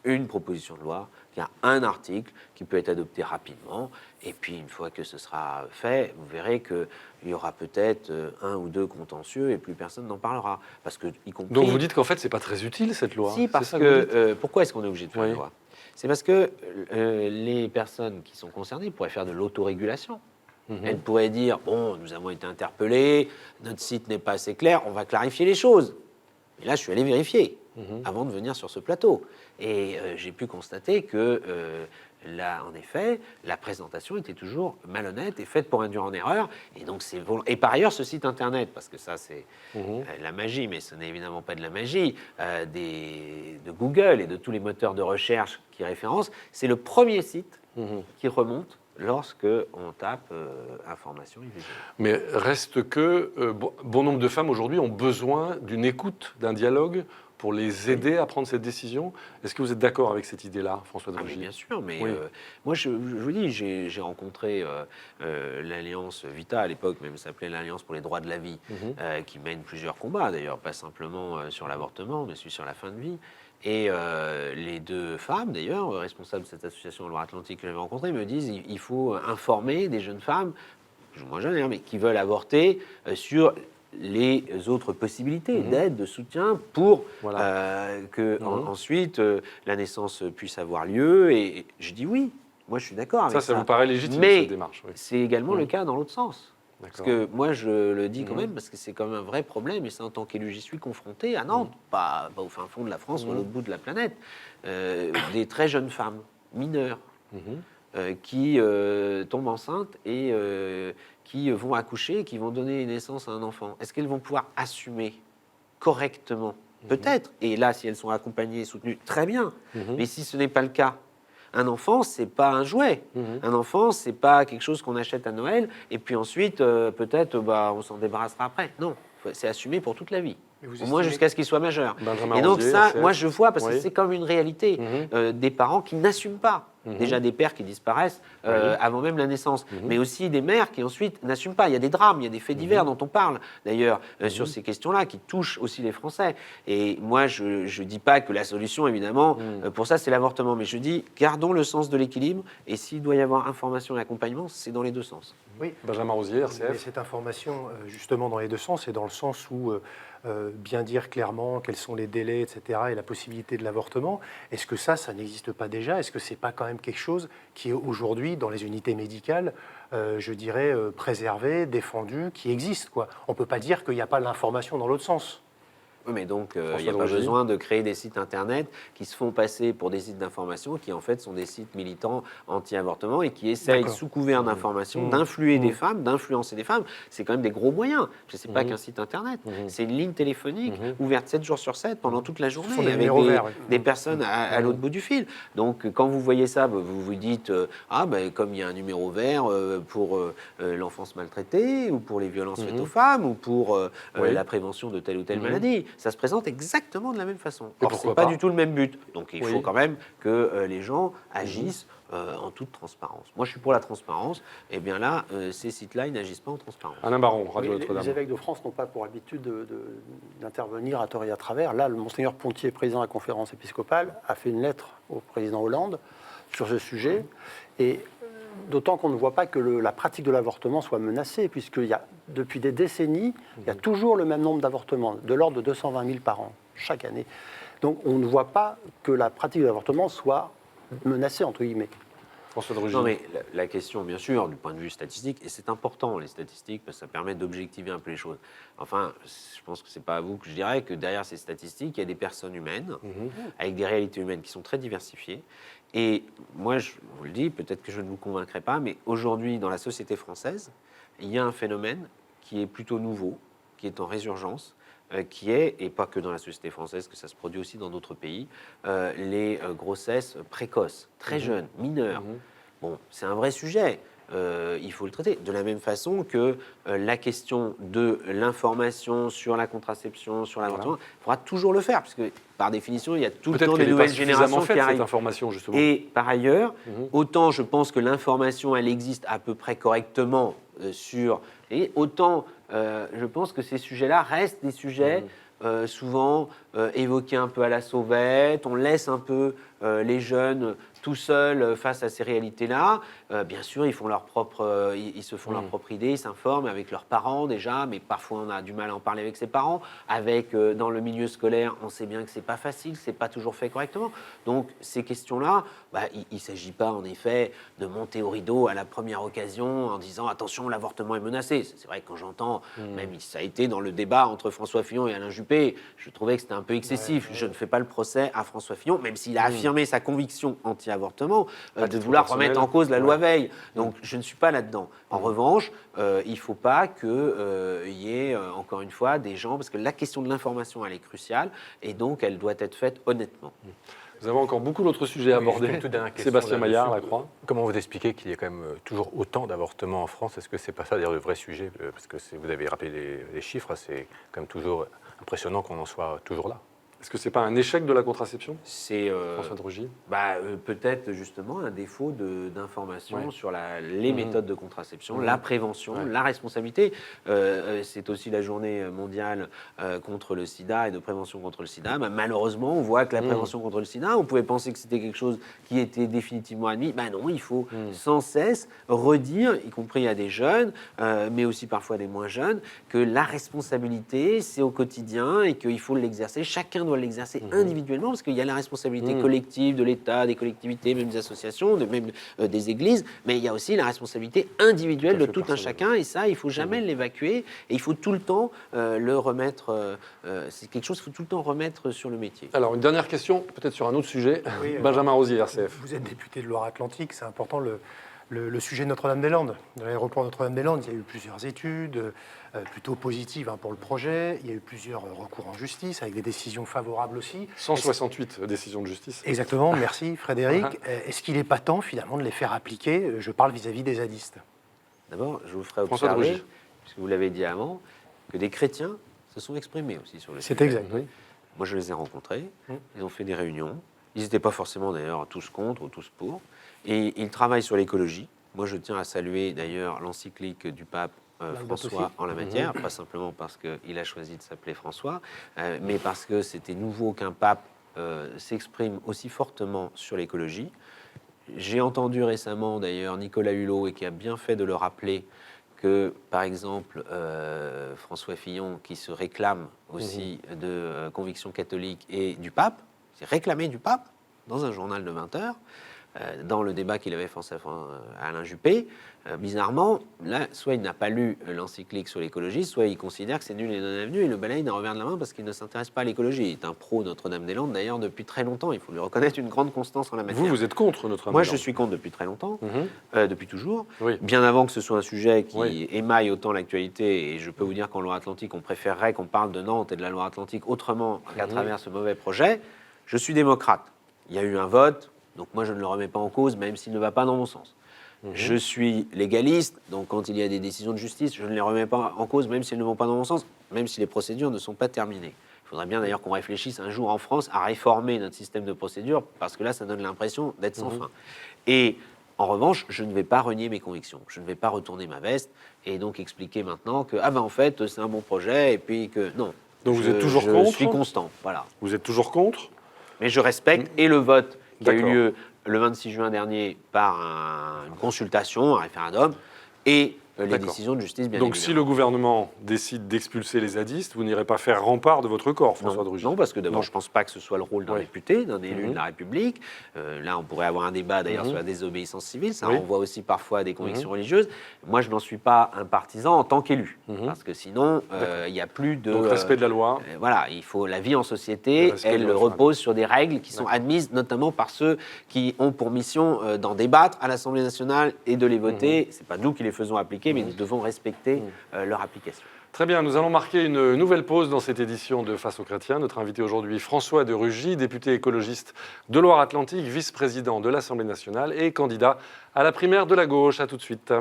une proposition de loi, qui a un article qui peut être adopté rapidement, et puis une fois que ce sera fait, vous verrez qu'il y aura peut-être un ou deux contentieux et plus personne n'en parlera. Parce que, y compris... Donc vous dites qu'en fait, c'est pas très utile cette loi. Si, C'est parce ça vous dites que... pourquoi est-ce qu'on est obligé de faire Oui. une loi? C'est parce que les personnes qui sont concernées pourraient faire de l'autorégulation. Elles pourraient dire, bon, nous avons été interpellés, notre site n'est pas assez clair, on va clarifier les choses. Et là, je suis allé vérifier avant de venir sur ce plateau. Et j'ai pu constater que, là, en effet, la présentation était toujours malhonnête et faite pour induire en erreur. Et donc, et par ailleurs, ce site internet, parce que ça, c'est la magie, mais ce n'est évidemment pas de la magie, de Google et de tous les moteurs de recherche qui référencent, c'est le premier site qui remonte lorsque on tape information IVG. Mais reste que bon nombre de femmes aujourd'hui ont besoin d'une écoute, d'un dialogue pour les aider à prendre cette décision. Est-ce que vous êtes d'accord avec cette idée-là, François de Ah, mais Rugy? bien sûr, mais Oui. moi je vous dis, j'ai rencontré l'Alliance Vita, à l'époque même s'appelait l'Alliance pour les droits de la vie, qui mène plusieurs combats d'ailleurs, pas simplement sur l'avortement, mais aussi sur la fin de vie. Et les deux femmes, d'ailleurs, responsables de cette association en Loire-Atlantique que j'avais rencontrée, me disent il faut informer des jeunes femmes, plus ou moins jeunes, mais qui veulent avorter, sur les autres possibilités d'aide, de soutien pour que ensuite la naissance puisse avoir lieu. Et je dis oui, moi je suis d'accord avec ça. Ça vous paraît légitime, mais cette démarche, oui. c'est également le cas dans l'autre sens. Parce D'accord. que moi, je le dis quand même, parce que c'est quand même un vrai problème, et c'est en tant qu'élu, j'y suis confronté à Nantes, pas au fin fond de la France ou à l'autre bout de la planète, des très jeunes femmes, mineures, qui tombent enceintes et qui vont accoucher, qui vont donner naissance à un enfant. Est-ce qu'elles vont pouvoir assumer correctement? Peut-être. Et là, si elles sont accompagnées et soutenues, très bien. Mais si ce n'est pas le cas, un enfant, c'est pas un jouet. Un enfant, c'est pas quelque chose qu'on achète à Noël et puis ensuite, peut-être, on s'en débarrassera après. Non, c'est assumé pour toute la vie. Au moins jusqu'à ce qu'il soit majeur. Benjamin Et donc Rosier, ça, RCF. moi je vois, parce que Oui. c'est comme une réalité, des parents qui n'assument pas. Déjà des pères qui disparaissent avant même la naissance, mais aussi des mères qui ensuite n'assument pas. Il y a des drames, il y a des faits divers dont on parle d'ailleurs sur ces questions-là qui touchent aussi les Français. Et moi je ne dis pas que la solution évidemment pour ça c'est l'avortement, mais je dis gardons le sens de l'équilibre et s'il doit y avoir information et accompagnement, c'est dans les deux sens. Oui. Benjamin Rosier, Mais RCF. cette information, justement, dans les deux sens, c'est dans le sens où bien dire clairement quels sont les délais, etc., et la possibilité de l'avortement. Est-ce que ça n'existe pas déjà? Est-ce que c'est pas quand même quelque chose qui est aujourd'hui dans les unités médicales, je dirais, préservé, défendu, qui existe, quoi? On peut pas dire qu'il n'y a pas l'information dans l'autre sens. Oui, mais donc, il n'y a François pas Drogis. besoin de créer des sites Internet qui se font passer pour des sites d'information, qui en fait sont des sites militants anti-avortement et qui essayent, D'accord. sous couvert d'information, d'influer des femmes, d'influencer des femmes. C'est quand même des gros moyens. Je ne sais pas qu'un site Internet. C'est une ligne téléphonique ouverte 7 jours sur 7 pendant toute la journée sont des avec numéros verts, oui. des personnes à l'autre bout du fil. Donc, quand vous voyez ça, vous vous dites comme il y a un numéro vert pour l'enfance maltraitée ou pour les violences faites aux femmes ou pour la prévention de telle ou telle maladie. Ça se présente exactement de la même façon. Or, pourquoi c'est pas pas du tout le même but. Donc, il Oui. faut quand même que les gens agissent en toute transparence. Moi, je suis pour la transparence. Et bien là, ces sites-là, ils n'agissent pas en transparence. Alain Baron, Oui, Radio les Notre-Dame. évêques de France n'ont pas pour habitude d'intervenir à tort et à travers. Là, le monseigneur Pontier, président de la conférence épiscopale, a fait une lettre au président Hollande sur ce sujet. Et d'autant qu'on ne voit pas que la pratique de l'avortement soit menacée, puisqu'il y a, depuis des décennies, il y a toujours le même nombre d'avortements, de l'ordre de 220 000 par an, chaque année. Donc on ne voit pas que la pratique de l'avortement soit menacée, entre guillemets. François Drogis. Non, mais la question, bien sûr, du point de vue statistique, et c'est important, les statistiques, parce que ça permet d'objectiver un peu les choses. Enfin, je pense que c'est pas à vous que je dirais que derrière ces statistiques, il y a des personnes humaines, avec des réalités humaines qui sont très diversifiées. Et moi, je vous le dis, peut-être que je ne vous convaincrai pas, mais aujourd'hui, dans la société française, il y a un phénomène qui est plutôt nouveau, qui est en résurgence, qui est, et pas que dans la société française, que ça se produit aussi dans d'autres pays, les grossesses précoces, très jeunes, mineures. Bon, c'est un vrai sujet. Il faut le traiter. De la même façon que la question de l'information sur la contraception, sur l'avortement, il faudra toujours le faire, parce que par définition, il y a tout le Peut-être temps qu'elle des n'est pas nouvelles générations suffisamment qui faite, cette arrivent. information, justement. Et par ailleurs, autant je pense que l'information, elle existe à peu près correctement et autant je pense que ces sujets-là restent des sujets souvent évoqués un peu à la sauvette. On laisse un peu les jeunes tout seuls face à ces réalités-là. Bien sûr, ils font ils se font leur propre idée, ils s'informent avec leurs parents déjà, mais parfois on a du mal à en parler avec ses parents. Dans le milieu scolaire, on sait bien que c'est pas facile, c'est pas toujours fait correctement. Donc ces questions-là, il ne s'agit pas en effet de monter au rideau à la première occasion en disant attention, l'avortement est menacé. C'est vrai que quand j'entends, même ça a été dans le débat entre François Fillon et Alain Juppé, je trouvais que c'était un peu excessif. Je ne fais pas le procès à François Fillon, même s'il a affirmé sa conviction anti-avortement, de vouloir personnel. remettre en cause la loi Veil. Donc je ne suis pas là-dedans. En revanche, il ne faut pas qu'il y ait, encore une fois, des gens, parce que la question de l'information, elle est cruciale, et donc elle doit être faite honnêtement. Nous avons encore beaucoup d'autres sujets à aborder. Une toute dernière question Sébastien là-dessus. Maillard, La Croix. Comment vous expliquez qu'il y ait quand même toujours autant d'avortements en France? Est-ce que c'est pas ça d'ailleurs le vrai sujet? Parce que vous avez rappelé les chiffres, c'est quand même toujours impressionnant qu'on en soit toujours là. Est-ce que ce n'est pas un échec de la contraception, C'est François de Rugy? peut-être justement un défaut d'information Ouais. sur les méthodes de contraception, la prévention, Ouais. la responsabilité. C'est aussi la journée mondiale contre le sida et de prévention contre le sida. Malheureusement, on voit que la prévention contre le sida, on pouvait penser que c'était quelque chose qui était définitivement admis. Non, il faut sans cesse redire, y compris à des jeunes, mais aussi parfois des moins jeunes, que la responsabilité, c'est au quotidien et qu'il faut l'exercer. Chacun doit l'exercer individuellement, parce qu'il y a la responsabilité collective de l'État, des collectivités, même des associations, même des églises, mais il y a aussi la responsabilité individuelle de tout un chacun, et ça, il ne faut jamais l'évacuer, et il faut tout le temps le remettre, c'est quelque chose qu'il faut tout le temps remettre sur le métier. Alors, une dernière question, peut-être sur un autre sujet. Oui, Benjamin Rosier, RCF. Vous êtes député de Loire-Atlantique, c'est important le sujet de Notre-Dame-des-Landes. Dans l'aéroport Notre-Dame-des-Landes, il y a eu plusieurs études plutôt positives pour le projet. Il y a eu plusieurs recours en justice avec des décisions favorables aussi. 168 décisions de justice. Exactement, merci Frédéric. Est-ce qu'il n'est pas temps finalement de les faire appliquer? Je parle vis-à-vis des zadistes. D'abord, je vous ferai François de observer, Rugy. puisque vous l'avez dit avant, que des chrétiens se sont exprimés aussi sur le sujet. C'est exact, oui. Moi, je les ai rencontrés, ils ont fait des réunions. Ils n'étaient pas forcément d'ailleurs tous contre ou tous pour. Et ils travaillent sur l'écologie. Moi, je tiens à saluer d'ailleurs l'encyclique du pape François en la matière, pas simplement parce qu'il a choisi de s'appeler François, mais parce que c'était nouveau qu'un pape s'exprime aussi fortement sur l'écologie. J'ai entendu récemment d'ailleurs Nicolas Hulot, et qui a bien fait de le rappeler, que, par exemple, François Fillon, qui se réclame aussi de conviction catholique et du pape, s'est réclamé du pape dans un journal de 20 heures, dans le débat qu'il avait face à Alain Juppé. Bizarrement, là, soit il n'a pas lu l'encyclique sur l'écologie, soit il considère que c'est nul et non avenu, et le balaye d'un revers de la main parce qu'il ne s'intéresse pas à l'écologie. Il est un pro Notre-Dame-des-Landes, d'ailleurs, depuis très longtemps. Il faut lui reconnaître une grande constance en la matière. Vous êtes contre Notre-Dame-des-Landes? Moi, je suis contre depuis très longtemps, depuis toujours. Oui. Bien avant que ce soit un sujet qui Oui. émaille autant l'actualité, et je peux vous dire qu'en Loire-Atlantique, on préférerait qu'on parle de Nantes et de la Loire-Atlantique autrement qu'à travers ce mauvais projet. Je suis démocrate. Il y a eu un vote, donc moi je ne le remets pas en cause, même s'il ne va pas dans mon sens. Je suis légaliste, donc quand il y a des décisions de justice, je ne les remets pas en cause, même si elles ne vont pas dans mon sens, même si les procédures ne sont pas terminées. Il faudrait bien d'ailleurs qu'on réfléchisse un jour en France à réformer notre système de procédure, parce que là, ça donne l'impression d'être sans fin. Et en revanche, je ne vais pas renier mes convictions. Je ne vais pas retourner ma veste et donc expliquer maintenant que, en fait, c'est un bon projet, et puis que non. Donc vous êtes toujours contre? Je suis constant, voilà. Vous êtes toujours contre? Mais je respecte et le vote qui a eu D'accord. lieu le 26 juin dernier par une consultation, un référendum, et les D'accord. décisions de justice, bien Donc si évidemment. le gouvernement décide d'expulser les zadistes, vous n'irez pas faire rempart de votre corps, François de Rugy? Non, parce que Non. d'abord, je ne pense pas que ce soit le rôle d'un Oui. député, d'un élu de la République. Là, on pourrait avoir un débat d'ailleurs sur la désobéissance civile. Ça Oui. renvoie aussi parfois à des convictions religieuses. Moi, je n'en suis pas un partisan en tant qu'élu, parce que sinon, il n'y a plus de... Donc respect de la loi. Voilà, il faut la vie en société, Le respect de elle la loi repose sur des règles qui sont admises notamment par ceux qui ont pour mission d'en débattre à l'Assemblée nationale et de les voter. C'est pas nous qui les faisons appliquer, mais nous devons respecter leur application. Très bien, nous allons marquer une nouvelle pause dans cette édition de Face aux chrétiens. Notre invité aujourd'hui, François de Rugy, député écologiste de Loire-Atlantique, vice-président de l'Assemblée nationale et candidat à la primaire de la gauche. À tout de suite.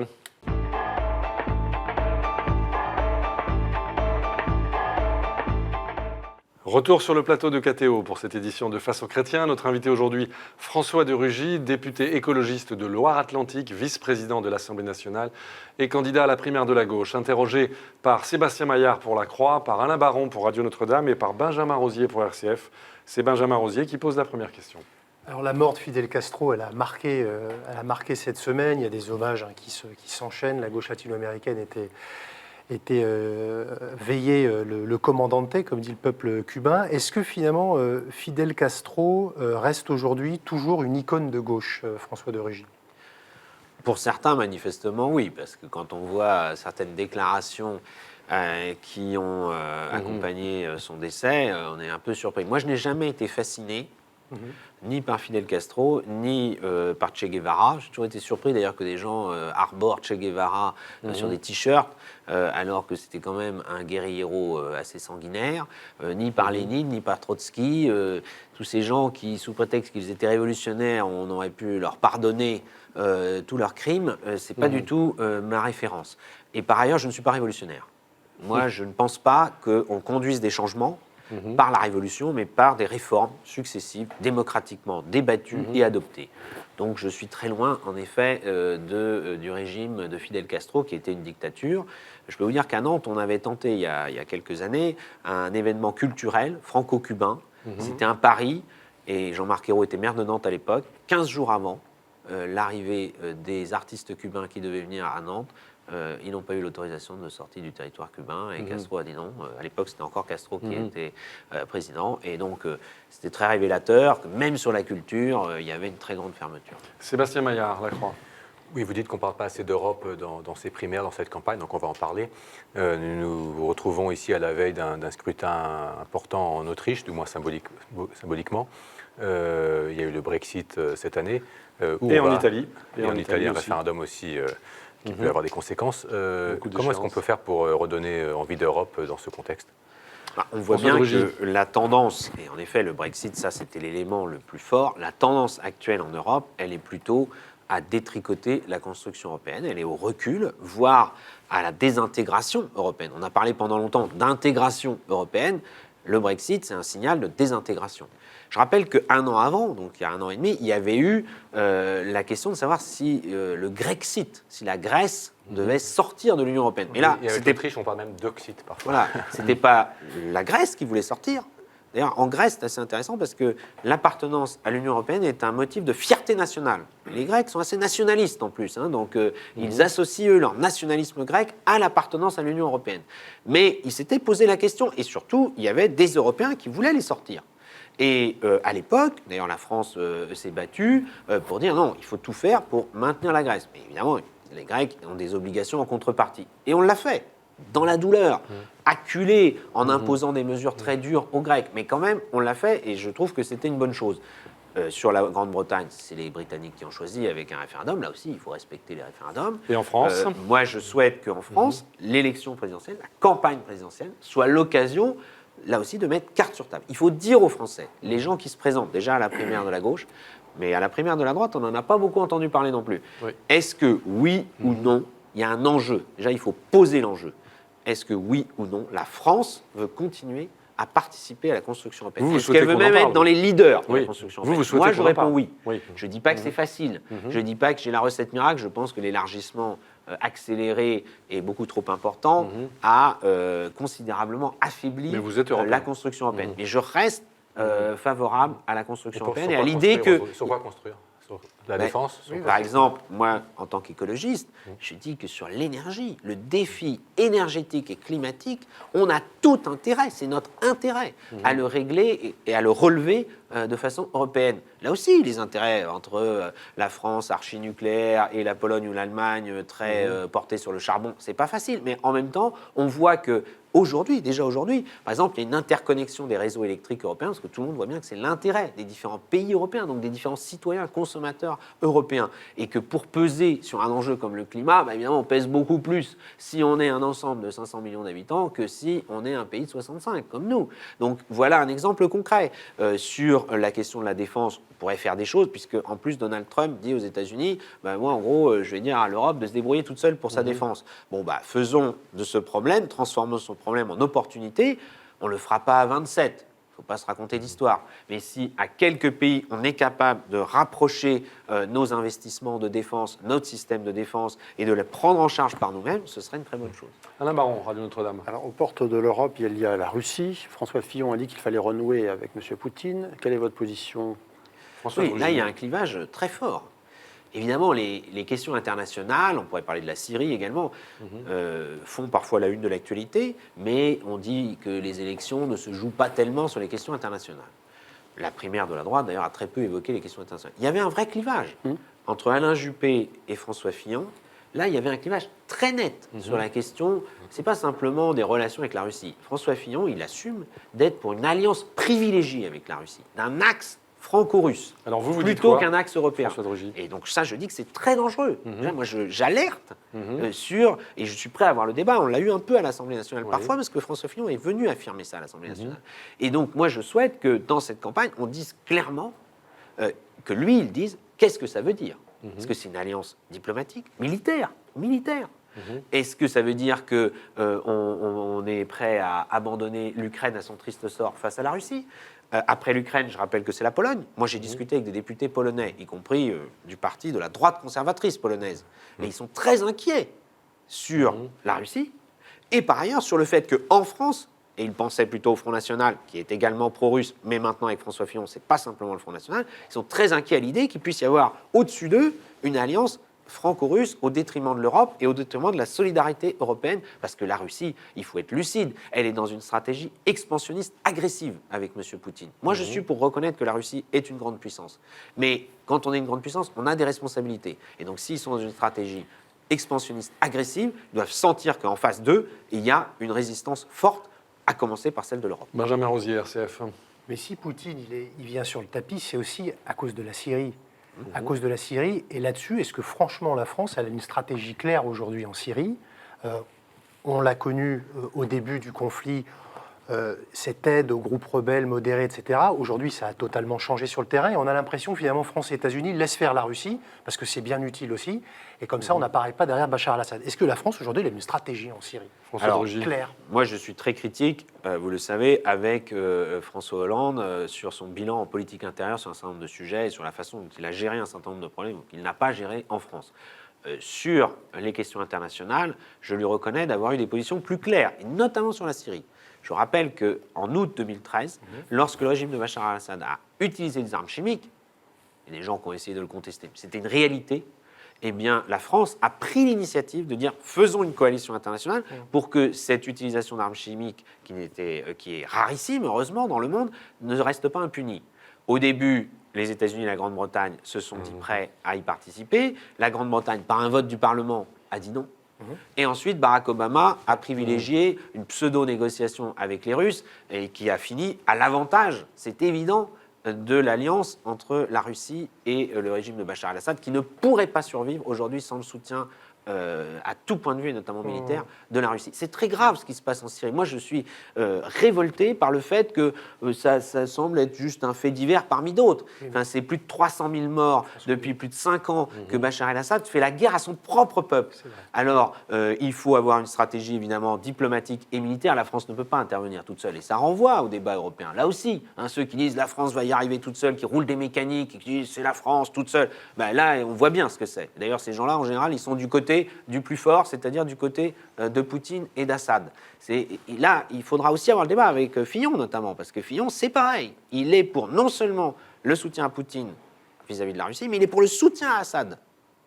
Retour sur le plateau de KTO pour cette édition de Face aux chrétiens. Notre invité aujourd'hui, François de Rugy, député écologiste de Loire-Atlantique, vice-président de l'Assemblée nationale et candidat à la primaire de la gauche. Interrogé par Sébastien Maillard pour La Croix, par Alain Baron pour Radio Notre-Dame et par Benjamin Rosier pour RCF. C'est Benjamin Rosier qui pose la première question. Alors la mort de Fidel Castro, elle a marqué cette semaine. Il y a des hommages qui s'enchaînent. La gauche latino-américaine était veillé le commandante, comme dit le peuple cubain. Est-ce que finalement Fidel Castro reste aujourd'hui toujours une icône de gauche, François de Rugy? Pour certains, manifestement, oui, parce que quand on voit certaines déclarations qui ont accompagné son décès, on est un peu surpris. Moi, je n'ai jamais été fasciné ni par Fidel Castro, ni par Che Guevara. J'ai toujours été surpris d'ailleurs que des gens arborent Che Guevara sur des t-shirts, alors que c'était quand même un guerriero assez sanguinaire, ni par Lénine, ni par Trotsky. Tous ces gens qui, sous prétexte qu'ils étaient révolutionnaires, on aurait pu leur pardonner tous leurs crimes, c'est pas du tout ma référence. Et par ailleurs, je ne suis pas révolutionnaire. Moi, je ne pense pas qu'on conduise des changements par la Révolution, mais par des réformes successives, démocratiquement débattues et adoptées. Donc je suis très loin, en effet, du régime de Fidel Castro, qui était une dictature. Je peux vous dire qu'à Nantes, on avait tenté, il y a quelques années, un événement culturel franco-cubain. C'était un pari, et Jean-Marc Ayrault était maire de Nantes à l'époque. 15 jours avant l'arrivée des artistes cubains qui devaient venir à Nantes, ils n'ont pas eu l'autorisation de sortie du territoire cubain, et Castro a dit non. À l'époque, c'était encore Castro qui était président, et donc c'était très révélateur que même sur la culture, il y avait une très grande fermeture. Sébastien Maillard, La Croix. Oui, vous dites qu'on ne parle pas assez d'Europe dans ces primaires, dans cette campagne, donc on va en parler. Nous nous retrouvons ici à la veille d'un scrutin important en Autriche, du moins symboliquement. Il y a eu le Brexit cette année. Et en Italie. Et en Italie, un aussi. référendum aussi qui peut avoir des conséquences. Beaucoup Comment est-ce qu'on d'échéances. peut faire pour redonner envie d'Europe dans ce contexte? On voit François bien Drugy. que la tendance, et en effet le Brexit, ça c'était l'élément le plus fort, la tendance actuelle en Europe, elle est plutôt à détricoter la construction européenne, elle est au recul, voire à la désintégration européenne. On a parlé pendant longtemps d'intégration européenne, le Brexit c'est un signal de désintégration. Je rappelle qu'un an avant, donc il y a 1 an et demi, il y avait eu la question de savoir si le Grexit, si la Grèce devait sortir de l'Union européenne. Mais là, Et avec c'était l'Autriche, on parle même d'Oxit parfois. voilà, c'était pas la Grèce qui voulait sortir. D'ailleurs, en Grèce, c'est assez intéressant parce que l'appartenance à l'Union européenne est un motif de fierté nationale. Les Grecs sont assez nationalistes en plus, donc ils associent eux leur nationalisme grec à l'appartenance à l'Union européenne. Mais ils s'étaient posé la question, et surtout, il y avait des Européens qui voulaient les sortir. Et à l'époque, d'ailleurs la France s'est battue pour dire non, il faut tout faire pour maintenir la Grèce. Mais évidemment, les Grecs ont des obligations en contrepartie. Et on l'a fait, dans la douleur, acculé en imposant des mesures très dures aux Grecs. Mais quand même, on l'a fait, et je trouve que c'était une bonne chose. Sur la Grande-Bretagne, c'est les Britanniques qui ont choisi avec un référendum. Là aussi, il faut respecter les référendums. Et en France Moi, je souhaite qu'en France, l'élection présidentielle, la campagne présidentielle, soit l'occasion, là aussi, de mettre carte sur table. Il faut dire aux Français, les gens qui se présentent déjà à la primaire de la gauche, mais à la primaire de la droite, on n'en a pas beaucoup entendu parler non plus. Oui. Est-ce que, oui ou non, il y a un enjeu? Déjà, il faut poser l'enjeu. Est-ce que, oui ou non, la France veut continuer à participer à la construction européenne? Vous Est-ce souhaitez qu'elle veut qu'on en même parle, être dans les leaders de Oui. la construction Vous européenne? souhaitez Moi, je qu'on en réponds parle. oui. Oui. Je ne dis pas que c'est facile. Je ne dis pas que j'ai la recette miracle. Je pense que l'élargissement accéléré et beaucoup trop important a considérablement affaibli Mais vous êtes européen. la construction européenne. Mais je reste favorable à la construction Sur européenne et quoi à l'idée que... construire, sur quoi construire? Sur la Ben, défense? Sur quoi? Par exemple, moi, en tant qu'écologiste, je dis que sur l'énergie, le défi énergétique et climatique, on a tout intérêt, c'est notre intérêt, à le régler et à le relever de façon européenne. Là aussi, les intérêts entre la France archi-nucléaire et la Pologne ou l'Allemagne très portée sur le charbon, c'est pas facile. Mais en même temps, on voit que aujourd'hui, déjà aujourd'hui, par exemple, il y a une interconnexion des réseaux électriques européens, parce que tout le monde voit bien que c'est l'intérêt des différents pays européens, donc des différents citoyens, consommateurs européens, et que pour peser sur un enjeu comme le climat, bah évidemment, on pèse beaucoup plus si on est un ensemble de 500 millions d'habitants que si on est un pays de 65, comme nous. Donc voilà un exemple concret. Sur la question de la défense, on pourrait faire des choses, puisque en plus Donald Trump dit aux États-Unis, bah, moi en gros, je vais dire à l'Europe de se débrouiller toute seule pour sa défense. Bon, bah faisons de ce problème, transformons ce problème en opportunité. On ne le fera pas à 27. Il ne faut pas se raconter d'histoire. Mais si à quelques pays, on est capable de rapprocher nos investissements de défense, notre système de défense, et de les prendre en charge par nous-mêmes, ce serait une très bonne chose. Alain Baron, Radio Notre-Dame. Alors, aux portes de l'Europe, il y a la Russie. François Fillon a dit qu'il fallait renouer avec M. Poutine. Quelle est votre position? François Oui, Drugy. là, il y a un clivage très fort. Évidemment, les questions internationales, on pourrait parler de la Syrie également, font parfois la une de l'actualité, mais on dit que les élections ne se jouent pas tellement sur les questions internationales. La primaire de la droite, d'ailleurs, a très peu évoqué les questions internationales. Il y avait un vrai clivage entre Alain Juppé et François Fillon. Là, il y avait un clivage très net sur la question. Ce n'est pas simplement des relations avec la Russie. François Fillon, il assume d'être pour une alliance privilégiée avec la Russie, d'un axe franco-russe, Alors vous dites plutôt quoi, qu'un axe européen. François Drugy? Et donc ça, je dis que c'est très dangereux. Là, moi, j'alerte sur, et je suis prêt à avoir le débat, on l'a eu un peu à l'Assemblée nationale parfois, parce que François Fillon est venu affirmer ça à l'Assemblée nationale. Et donc moi, je souhaite que dans cette campagne, on dise clairement, que lui, il dise, qu'est-ce que ça veut dire? Est-ce que c'est une alliance diplomatique, militaire, Est-ce que ça veut dire que on est prêt à abandonner l'Ukraine à son triste sort face à la Russie ? Après l'Ukraine, je rappelle que c'est la Pologne. Moi, j'ai discuté avec des députés polonais, y compris du parti de la droite conservatrice polonaise. Et ils sont très inquiets sur la Russie et par ailleurs sur le fait qu'en France, et ils pensaient plutôt au Front National, qui est également pro-russe, mais maintenant avec François Fillon, c'est pas simplement le Front National, ils sont très inquiets à l'idée qu'il puisse y avoir au-dessus d'eux une alliance franco-russe au détriment de l'Europe et au détriment de la solidarité européenne, parce que la Russie, il faut être lucide, elle est dans une stratégie expansionniste agressive avec M. Poutine. Moi, je suis pour reconnaître que la Russie est une grande puissance. Mais quand on est une grande puissance, on a des responsabilités. Et donc, s'ils sont dans une stratégie expansionniste agressive, ils doivent sentir qu'en face d'eux, il y a une résistance forte, à commencer par celle de l'Europe. Benjamin Rosier, RCF. Mais si Poutine il vient sur le tapis, c'est aussi à cause de la Syrie. À cause de la Syrie. Et là-dessus, est-ce que franchement la France elle a une stratégie claire aujourd'hui en Syrie ? On l'a connu au début du conflit, cette aide aux groupes rebelles modérés, etc. Aujourd'hui, ça a totalement changé sur le terrain. Et on a l'impression que finalement France et États-Unis laissent faire la Russie, parce que c'est bien utile aussi. Et comme ça, on n'apparaît pas derrière Bachar al-Assad. Est-ce que la France aujourd'hui elle a une stratégie en Syrie ? François de Rugy. Claire. Moi, je suis très critique, vous le savez, avec François Hollande sur son bilan en politique intérieure sur un certain nombre de sujets et sur la façon dont il a géré un certain nombre de problèmes qu'il n'a pas gérés en France. Sur les questions internationales, je lui reconnais d'avoir eu des positions plus claires, et notamment sur la Syrie. Je rappelle qu'en août 2013, lorsque le régime de Bachar al-Assad a utilisé des armes chimiques, et des gens qui ont essayé de le contester, c'était une réalité, eh bien, la France a pris l'initiative de dire faisons une coalition internationale pour que cette utilisation d'armes chimiques, qui est rarissime, heureusement, dans le monde, ne reste pas impunie. Au début, les États-Unis et la Grande-Bretagne se sont dit prêts à y participer. La Grande-Bretagne, par un vote du Parlement, a dit non. Et ensuite, Barack Obama a privilégié une pseudo-négociation avec les Russes et qui a fini à l'avantage, c'est évident, de l'alliance entre la Russie et le régime de Bachar al-Assad, qui ne pourrait pas survivre aujourd'hui sans le soutien à tout point de vue, et notamment militaire, de la Russie. C'est très grave ce qui se passe en Syrie. Moi, je suis révolté par le fait que ça semble être juste un fait divers parmi d'autres. Enfin, c'est plus de 300 000 morts depuis plus de 5 ans que Bachar el-Assad fait la guerre à son propre peuple. Alors, il faut avoir une stratégie, évidemment, diplomatique et militaire. La France ne peut pas intervenir toute seule. Et ça renvoie au débat européen. Là aussi, ceux qui disent la France va y arriver toute seule, qui roulent des mécaniques, qui disent c'est la France toute seule, ben là, on voit bien ce que c'est. D'ailleurs, ces gens-là, en général, ils sont du côté du plus fort, c'est-à-dire du côté de Poutine et d'Assad. Là, il faudra aussi avoir le débat avec Fillon, notamment, parce que Fillon, c'est pareil. Il est pour non seulement le soutien à Poutine vis-à-vis de la Russie, mais il est pour le soutien à Assad.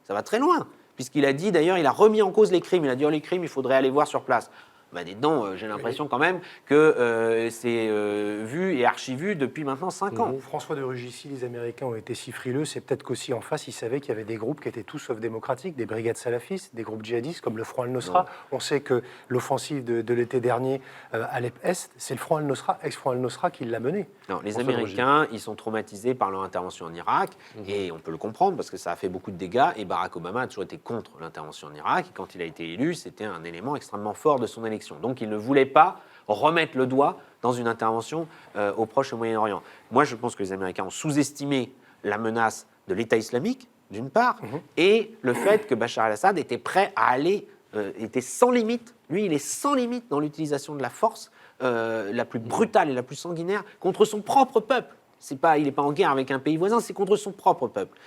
Ça va très loin, puisqu'il a dit, d'ailleurs, il a remis en cause les crimes. Il a dit, les crimes, il faudrait aller voir sur place. Ben, dis-donc, j'ai l'impression quand même que c'est vu et archi-vu depuis maintenant 5 ans. François de Rugy, si les Américains ont été si frileux, c'est peut-être qu'aussi en face, ils savaient qu'il y avait des groupes qui étaient tout sauf démocratiques, des brigades salafistes, des groupes djihadistes comme le Front al-Nosra. On sait que l'offensive de l'été dernier à Alep-Est, c'est le Front al-Nosra, ex-Front al-Nosra, qui l'a mené. Non, les Américains, ils sont traumatisés par leur intervention en Irak, et on peut le comprendre parce que ça a fait beaucoup de dégâts, et Barack Obama a toujours été contre l'intervention en Irak, et quand il a été élu, c'était un élément extrêmement fort de son élection. Donc il ne voulait pas remettre le doigt dans une intervention au Proche et au Moyen-Orient. Moi, je pense que les Américains ont sous-estimé la menace de l'État islamique, d'une part, et le fait que Bachar el-Assad était prêt à aller, était sans limite. Lui, il est sans limite dans l'utilisation de la force la plus brutale et la plus sanguinaire contre son propre peuple. Il n'est pas en guerre avec un pays voisin, c'est contre son propre peuple.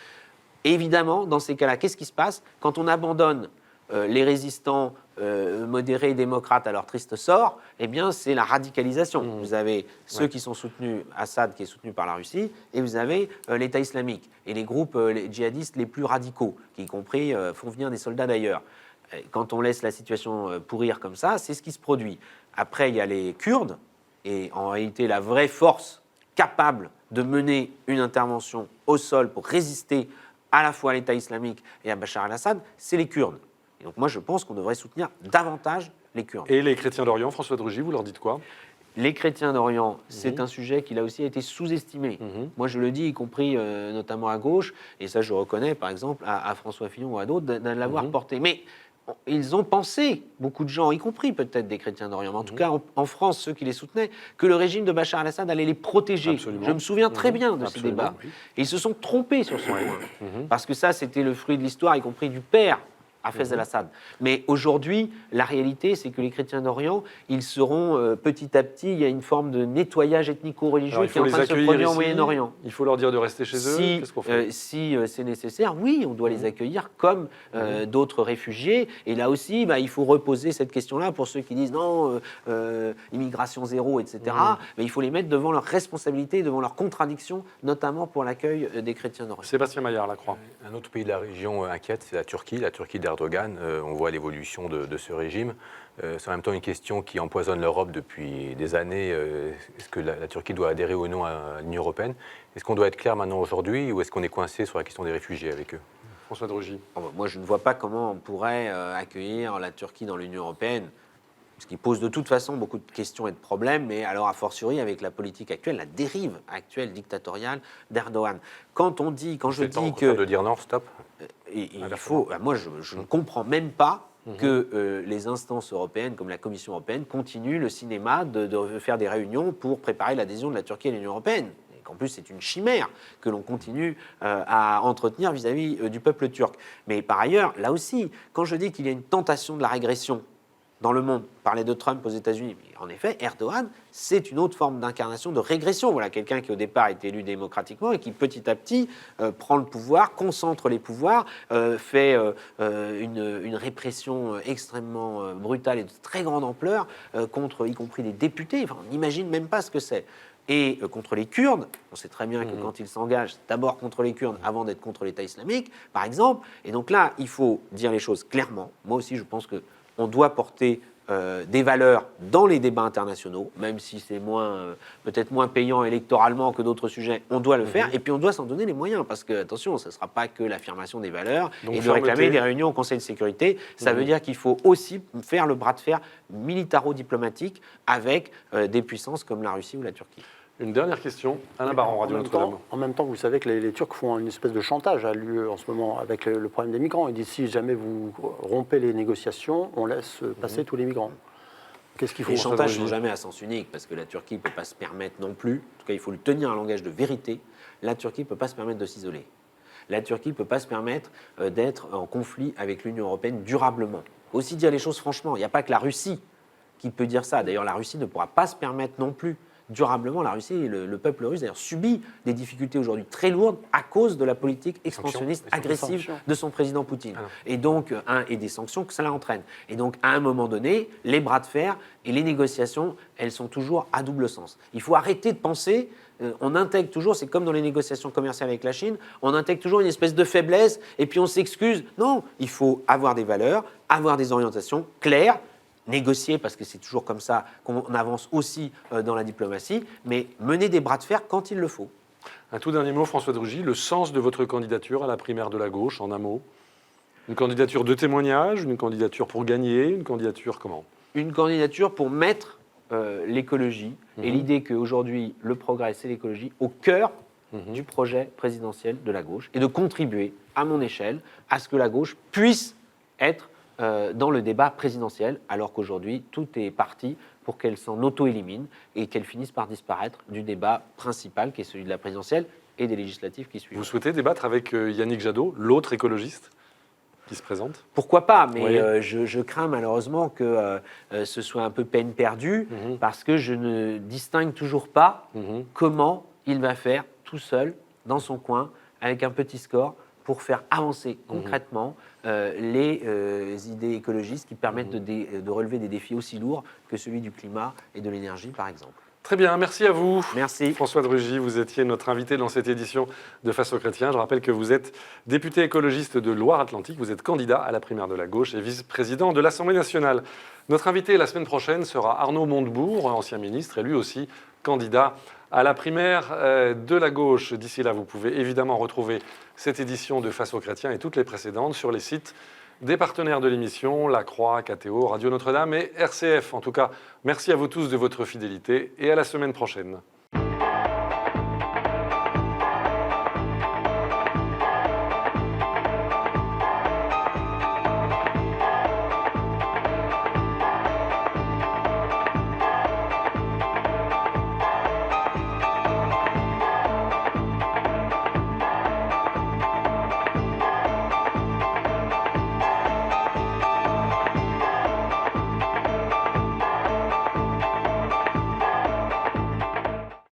Et évidemment, dans ces cas-là, qu'est-ce qui se passe quand on abandonne les résistants modérés et démocrates à leur triste sort? Eh bien, c'est la radicalisation. Vous avez ceux qui sont soutenus, Assad qui est soutenu par la Russie, et vous avez l'État islamique et les groupes les djihadistes les plus radicaux, qui y compris font venir des soldats d'ailleurs. Quand on laisse la situation pourrir comme ça, c'est ce qui se produit. Après, il y a les Kurdes, et en réalité, la vraie force capable de mener une intervention au sol pour résister à la fois à l'État islamique et à Bachar el-Assad, c'est les Kurdes. Et donc moi, je pense qu'on devrait soutenir davantage les Kurdes. Et les chrétiens d'Orient, François de Rugy, vous leur dites quoi? Les chrétiens d'Orient, c'est un sujet qui, là aussi, a été sous-estimé. Moi, je le dis, y compris notamment à gauche, et ça, je reconnais, par exemple, à François Fillon ou à d'autres, de l'avoir porté. Mais ils ont pensé, beaucoup de gens, y compris peut-être des chrétiens d'Orient, mais en tout cas, en France, ceux qui les soutenaient, que le régime de Bachar el-Assad allait les protéger. Absolument. Je me souviens très bien de ces Absolument, débats. oui. Et ils se sont trompés sur ce point. Parce que ça, c'était le fruit de l'histoire, y compris du père Hafez el-Assad. Mais aujourd'hui, la réalité, c'est que les chrétiens d'Orient, ils seront petit à petit, il y a une forme de nettoyage ethnico-religieux Alors, il qui est faut en train les de se accueillir produire au ici. Moyen-Orient. Il faut leur dire de rester chez eux. Si, Qu'est-ce qu'on fait si c'est nécessaire, oui, on doit les accueillir comme d'autres réfugiés. Et là aussi, il faut reposer cette question-là pour ceux qui disent non, immigration zéro, etc. Mais il faut les mettre devant leurs responsabilités, devant leurs contradictions, notamment pour l'accueil des chrétiens d'Orient. Sébastien Maillard, la Croix. Un autre pays de la région inquiète, c'est la Turquie d'Erdogan. On voit l'évolution de ce régime. C'est en même temps une question qui empoisonne l'Europe depuis des années. Est-ce que la Turquie doit adhérer ou non à l'Union européenne? Est-ce qu'on doit être clair maintenant aujourd'hui ou est-ce qu'on est coincé sur la question des réfugiés avec eux? François de Rugy. Moi, je ne vois pas comment on pourrait accueillir la Turquie dans l'Union européenne, ce qui pose de toute façon beaucoup de questions et de problèmes, mais alors a fortiori avec la politique actuelle, la dérive actuelle dictatoriale d'Erdogan. Quand je dis que... de dire non, stop. Moi, je ne comprends même pas que les instances européennes, comme la Commission européenne, continuent le cinéma de faire des réunions pour préparer l'adhésion de la Turquie à l'Union européenne. Et qu'en plus, c'est une chimère que l'on continue à entretenir vis-à-vis du peuple turc. Mais par ailleurs, là aussi, quand je dis qu'il y a une tentation de la régression dans le monde, parler de Trump aux États-Unis, mais en effet, Erdogan, c'est une autre forme d'incarnation de régression. Voilà, quelqu'un qui au départ est élu démocratiquement et qui petit à petit prend le pouvoir, concentre les pouvoirs, fait une répression extrêmement brutale et de très grande ampleur contre y compris des députés. Enfin, on n'imagine même pas ce que c'est. Et contre les Kurdes, on sait très bien que quand il s'engage, c'est d'abord contre les Kurdes avant d'être contre l'État islamique, par exemple. Et donc là, il faut dire les choses clairement. Moi aussi, je pense qu'on doit porter des valeurs dans les débats internationaux, même si c'est peut-être moins payant électoralement que d'autres sujets, on doit le faire, et puis on doit s'en donner les moyens, parce que, attention, ce ne sera pas que l'affirmation des valeurs Donc, et de réclamer des réunions au Conseil de sécurité, ça veut dire qu'il faut aussi faire le bras de fer militaro-diplomatique avec des puissances comme la Russie ou la Turquie. Une dernière question. Alain Baron, Radio Notre-Dame. En même temps, vous savez que les Turcs font une espèce de chantage à l'UE en ce moment avec le problème des migrants. Ils disent si jamais vous rompez les négociations, on laisse passer tous les migrants. Qu'est-ce qu'il faut? Les chantages ne sont jamais à sens unique, parce que la Turquie ne peut pas se permettre non plus, en tout cas il faut lui tenir un langage de vérité, la Turquie ne peut pas se permettre de s'isoler. La Turquie ne peut pas se permettre d'être en conflit avec l'Union européenne durablement. Aussi dire les choses franchement, il n'y a pas que la Russie qui peut dire ça. D'ailleurs, la Russie ne pourra pas se permettre non plus durablement. La Russie, le peuple russe, d'ailleurs, subit des difficultés aujourd'hui très lourdes à cause de la politique expansionniste agressive de son président Poutine. Et donc, et des sanctions que cela entraîne. Et donc, à un moment donné, les bras de fer et les négociations, elles sont toujours à double sens. Il faut arrêter de penser, on intègre toujours, c'est comme dans les négociations commerciales avec la Chine, on intègre toujours une espèce de faiblesse et puis on s'excuse. Non, il faut avoir des valeurs, avoir des orientations claires, négocier, parce que c'est toujours comme ça qu'on avance aussi dans la diplomatie, mais mener des bras de fer quand il le faut. Un tout dernier mot, François de Rugy, le sens de votre candidature à la primaire de la gauche, en un mot. Une candidature de témoignage, une candidature pour gagner, une candidature comment? Une candidature pour mettre l'écologie et l'idée qu'aujourd'hui, le progrès, c'est l'écologie, au cœur du projet présidentiel de la gauche et de contribuer, à mon échelle, à ce que la gauche puisse être dans le débat présidentiel, alors qu'aujourd'hui, tout est parti pour qu'elle s'en auto-élimine et qu'elle finisse par disparaître du débat principal, qui est celui de la présidentielle et des législatives qui suivent. Vous souhaitez débattre avec Yannick Jadot, l'autre écologiste qui se présente? Pourquoi pas, mais je crains malheureusement que ce soit un peu peine perdue, parce que je ne distingue toujours pas comment il va faire tout seul, dans son coin, avec un petit score, pour faire avancer concrètement les idées écologistes qui permettent de relever des défis aussi lourds que celui du climat et de l'énergie, par exemple. Très bien, merci à vous. Merci. François de Rugy, vous étiez notre invité dans cette édition de Face aux Chrétiens. Je rappelle que vous êtes député écologiste de Loire-Atlantique, vous êtes candidat à la primaire de la gauche et vice-président de l'Assemblée nationale. Notre invité la semaine prochaine sera Arnaud Montebourg, ancien ministre et lui aussi candidat à la primaire de la gauche. D'ici là, vous pouvez évidemment retrouver cette édition de Face aux Chrétiens et toutes les précédentes sur les sites des partenaires de l'émission, La Croix, KTO, Radio Notre-Dame et RCF. En tout cas, merci à vous tous de votre fidélité et à la semaine prochaine.